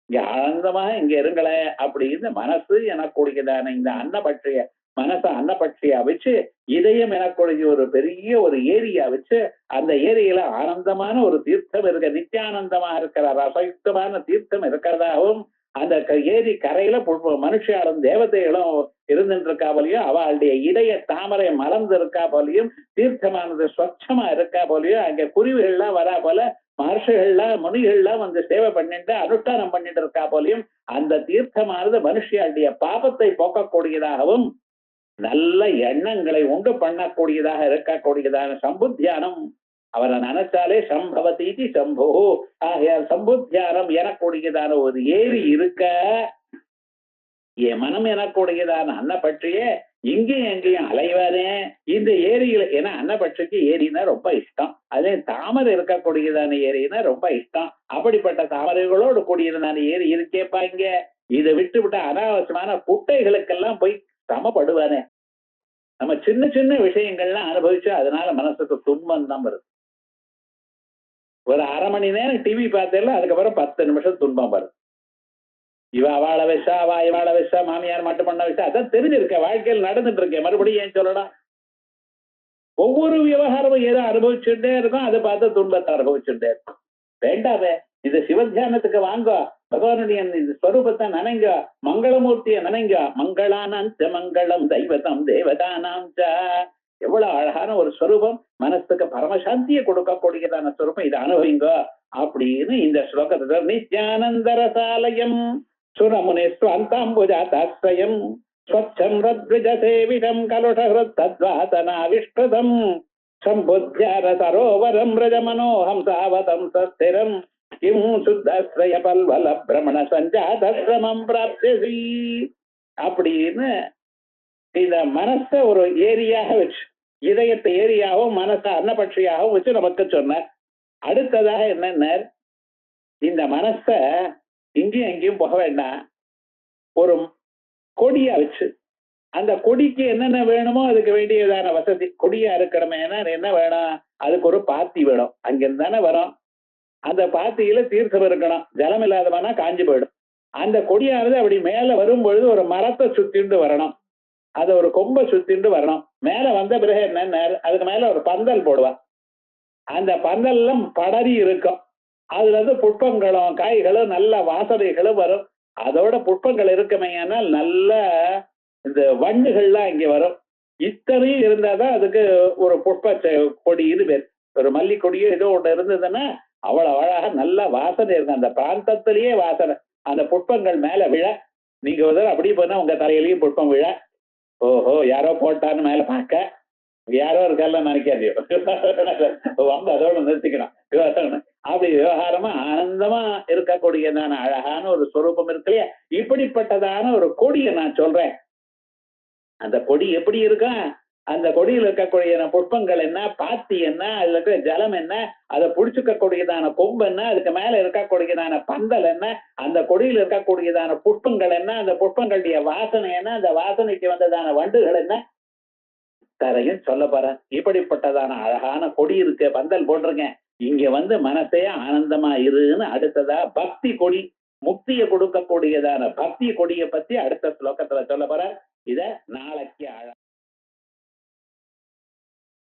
S2: இங்க ஆனந்தமாக இங்க இருங்களே அப்படின்னு மனசு எனக்கூடியதான இந்த அன்னபட்சிய மனசை அன்னபட்சியா வச்சு, இதயம் எனக்கூடிய ஒரு பெரிய ஒரு ஏரியா வச்சு, அந்த ஏரியில ஆனந்தமான ஒரு தீர்த்தம் இருக்க, நித்தியானந்தமா இருக்கிற ரசயுக்தமான தீர்த்தம் இருக்கிறதாகவும், அந்த ஏரி கரையில மனுஷாலும் தேவதைகளும் இருந்துட்டு இருக்கா போலையும், அவளுடைய இதய தாமரை மலர்ந்து இருக்கா போலையும், தீர்த்தமானது ஸ்வச்சமா இருக்கா போலையும், அங்க குருவிகள்லாம் வரா போல, மகர்ஷிகள்லாம் முனிகள்லாம் சேவை பண்ணிட்டு அனுஷ்டானம் பண்ணிட்டு இருக்கா போலையும், அந்த தீர்த்தமானது மனுஷியாளுடைய பாபத்தை போக்கக்கூடியதாகவும் நல்ல எண்ணங்களை உண்டு பண்ணக்கூடியதாக இருக்கக்கூடியதான சம்புத்தியானம். அவரை நினைச்சாலே சம்பவதி சம்போ. ஆகையால் சம்புத்தியானம் எனக்கூடியதான ஒரு ஏரி இருக்க, என் மனம் எனக்கூடியதான அன்னபட்சியே இங்கேயும் எங்கேயும் அலைவானே இந்த ஏரியில. ஏன்னா அன்னபட்சிக்கு ஏரினா ரொம்ப இஷ்டம், அதே தாமரை இருக்கக்கூடியதான ஏரினா ரொம்ப இஷ்டம். அப்படிப்பட்ட தாமரைகளோடு கூடியதான ஏரி இருக்கேப்பா இங்க. இதை விட்டு விட்ட அனாவசியமான குட்டைகளுக்கெல்லாம் போய் சமப்படுவானே. நம்ம சின்ன சின்ன விஷயங்கள்லாம் அனுபவிச்சு அதனால மனசுக்கு துன்பம் தான் வருது. ஒரு 1/2 மணி நேரம் டிவி பார்த்தேன்ல, அதுக்கப்புறம் 10 நிமிஷம் துன்பம் வருது. இவ அவளை வச்சா, அவ இவாளை வச்சா, மாமியார் மட்டும் பண்ண வச்சா, அதான் தெரிஞ்சிருக்க, வாழ்க்கையில் நடந்துட்டு இருக்கேன். மறுபடியும் ஏன் சொல்லலாம்? ஒவ்வொரு விவகாரமும் ஏதோ அனுபவிச்சுட்டே இருக்கும், அதை பார்த்து துன்பத்தை அனுபவிச்சுட்டே இருக்கும். வேண்டாவே, இது சிவத்தியானத்துக்கு வாங்க, பகவானுடைய இந்த ஸ்வரூபத்தை நினைங்க, மங்களமூர்த்திய நினைங்க. மங்களானாஞ்ச மங்களம் தெய்வதம் தேவதானாம் ச. எவ்வளவு அழகான ஒரு ஸ்வரூபம், மனசுக்கு பரமசாந்தியை கொடுக்கக்கூடியதான ஸ்வரூபம். இதை அனுபவிங்க அப்படின்னு இந்த ஸ்லோகத்துல நித்யானந்தரசாலயம் சுரமுனிஸ்வந்தாம்புஜாதாஸ்ரயம் ஸ்வச்சம் ரத்விஜசேவிதம் கலுஷஹ்ருத் தத்வாசனாவிஷ்கிருதம் சம்புத்யார சரோவரம் ரஜமனோஹம் சாவதம் சஸ்திரம் கிம் சுத்தாஸ்ரய பல்வல பிரமண சஞ்சாதஸ்ரமம் பிராப்தியசி அப்படின்னு இந்த மனச ஒரு ஏரியாக வச்சு, இதயத்தை ஏரியாவும் மனசை அன்னபட்சியாகவும் வச்சு நமக்கு சொன்னார். அடுத்ததாக என்னென்ன, இந்த மனச இங்கேயும் எங்கேயும் போக வேண்டாம், ஒரு கொடியா வச்சு, அந்த கொடிக்கு என்னென்ன வேணுமோ அதுக்கு வேண்டியதான வசதி, கொடியா இருக்கணுமே என்ன வேணும், அதுக்கு ஒரு பாத்தி வேணும். அங்கிருந்து தானே வரும். அந்த பாத்தியில தீர்த்தம் இருக்கணும், ஜலம் இல்லாதவனா காஞ்சி போயிடும். அந்த கொடியானது அப்படி மேல வரும் பொழுது ஒரு மரத்தை சுத்திண்டு வரணும், அது ஒரு கொம்பை சுத்திண்டு வரணும். மேல வந்த பிறகு என்ன, அதுக்கு மேல ஒரு பந்தல் போடுவான். அந்த பந்தல்லாம் படரி இருக்கும், அதுல இருந்து புஷ்பங்களும் காய்களும் நல்ல வாசனைகளும் வரும். அதோட புஷ்பங்கள் இருக்குமையானால் நல்ல இந்த வண்டுகள்லாம் இங்க வரும். இத்தனையும் இருந்தாதான் அதுக்கு ஒரு புஷ்ப கொடின்னு பேர். ஒரு மல்லி கொடியோ ஏதோ ஒண்ணு இருந்ததுன்னா அவ்வளவு அழகா நல்ல வாசனை இருக்கும். அந்த பிராந்தத்திலேயே வாசனை, அந்த புஷ்பங்கள் மேல விழ, நீங்க ஒரு அப்படி போனா உங்க தலையிலையும் புஷ்பம் விழ, ஓஹோ யாரோ போட்டான்னு மேல பார்க்க, யாரோ இருக்கெல்லாம் நினைக்காதியோ, வந்து அதோட நிறுத்திக்கணும். அப்படி விவகாரமா ஆனந்தமா இருக்கக்கூடியதான அழகான ஒரு ஸ்வரூபம் இருக்கு இல்லையா, இப்படிப்பட்டதான ஒரு கொடியை நான் சொல்றேன். அந்த கொடி எப்படி இருக்கா, அந்த கொடியில் இருக்கக்கூடிய புஷ்பங்கள் என்ன, பாத்தி என்ன, அதுல இருக்கிற ஜலம் என்ன, அதை புடிச்சுக்கக்கூடியதான கொம்பு என்ன, அதுக்கு மேல இருக்கக்கூடியதான பந்தல் என்ன, அந்த கொடியில் இருக்கக்கூடியதான புஷ்பங்கள் என்ன, அந்த புஷ்பங்களுடைய வாசனை என்ன, அந்த வாசனைக்கு வந்ததான வண்டுகள் என்ன, தரையும் சொல்ல போறேன். இப்படிப்பட்டதான அழகான கொடி இருக்கு, பந்தல் போட்டிருக்கேன், இங்க வந்து மனசே ஆனந்தமா இருன்னு அடுத்ததா பக்தி கொடி, முக்தியை கொடுக்கக்கூடியதான பக்தி கொடியை பத்தி அடுத்த ஸ்லோகத்துல சொல்ல போறேன்.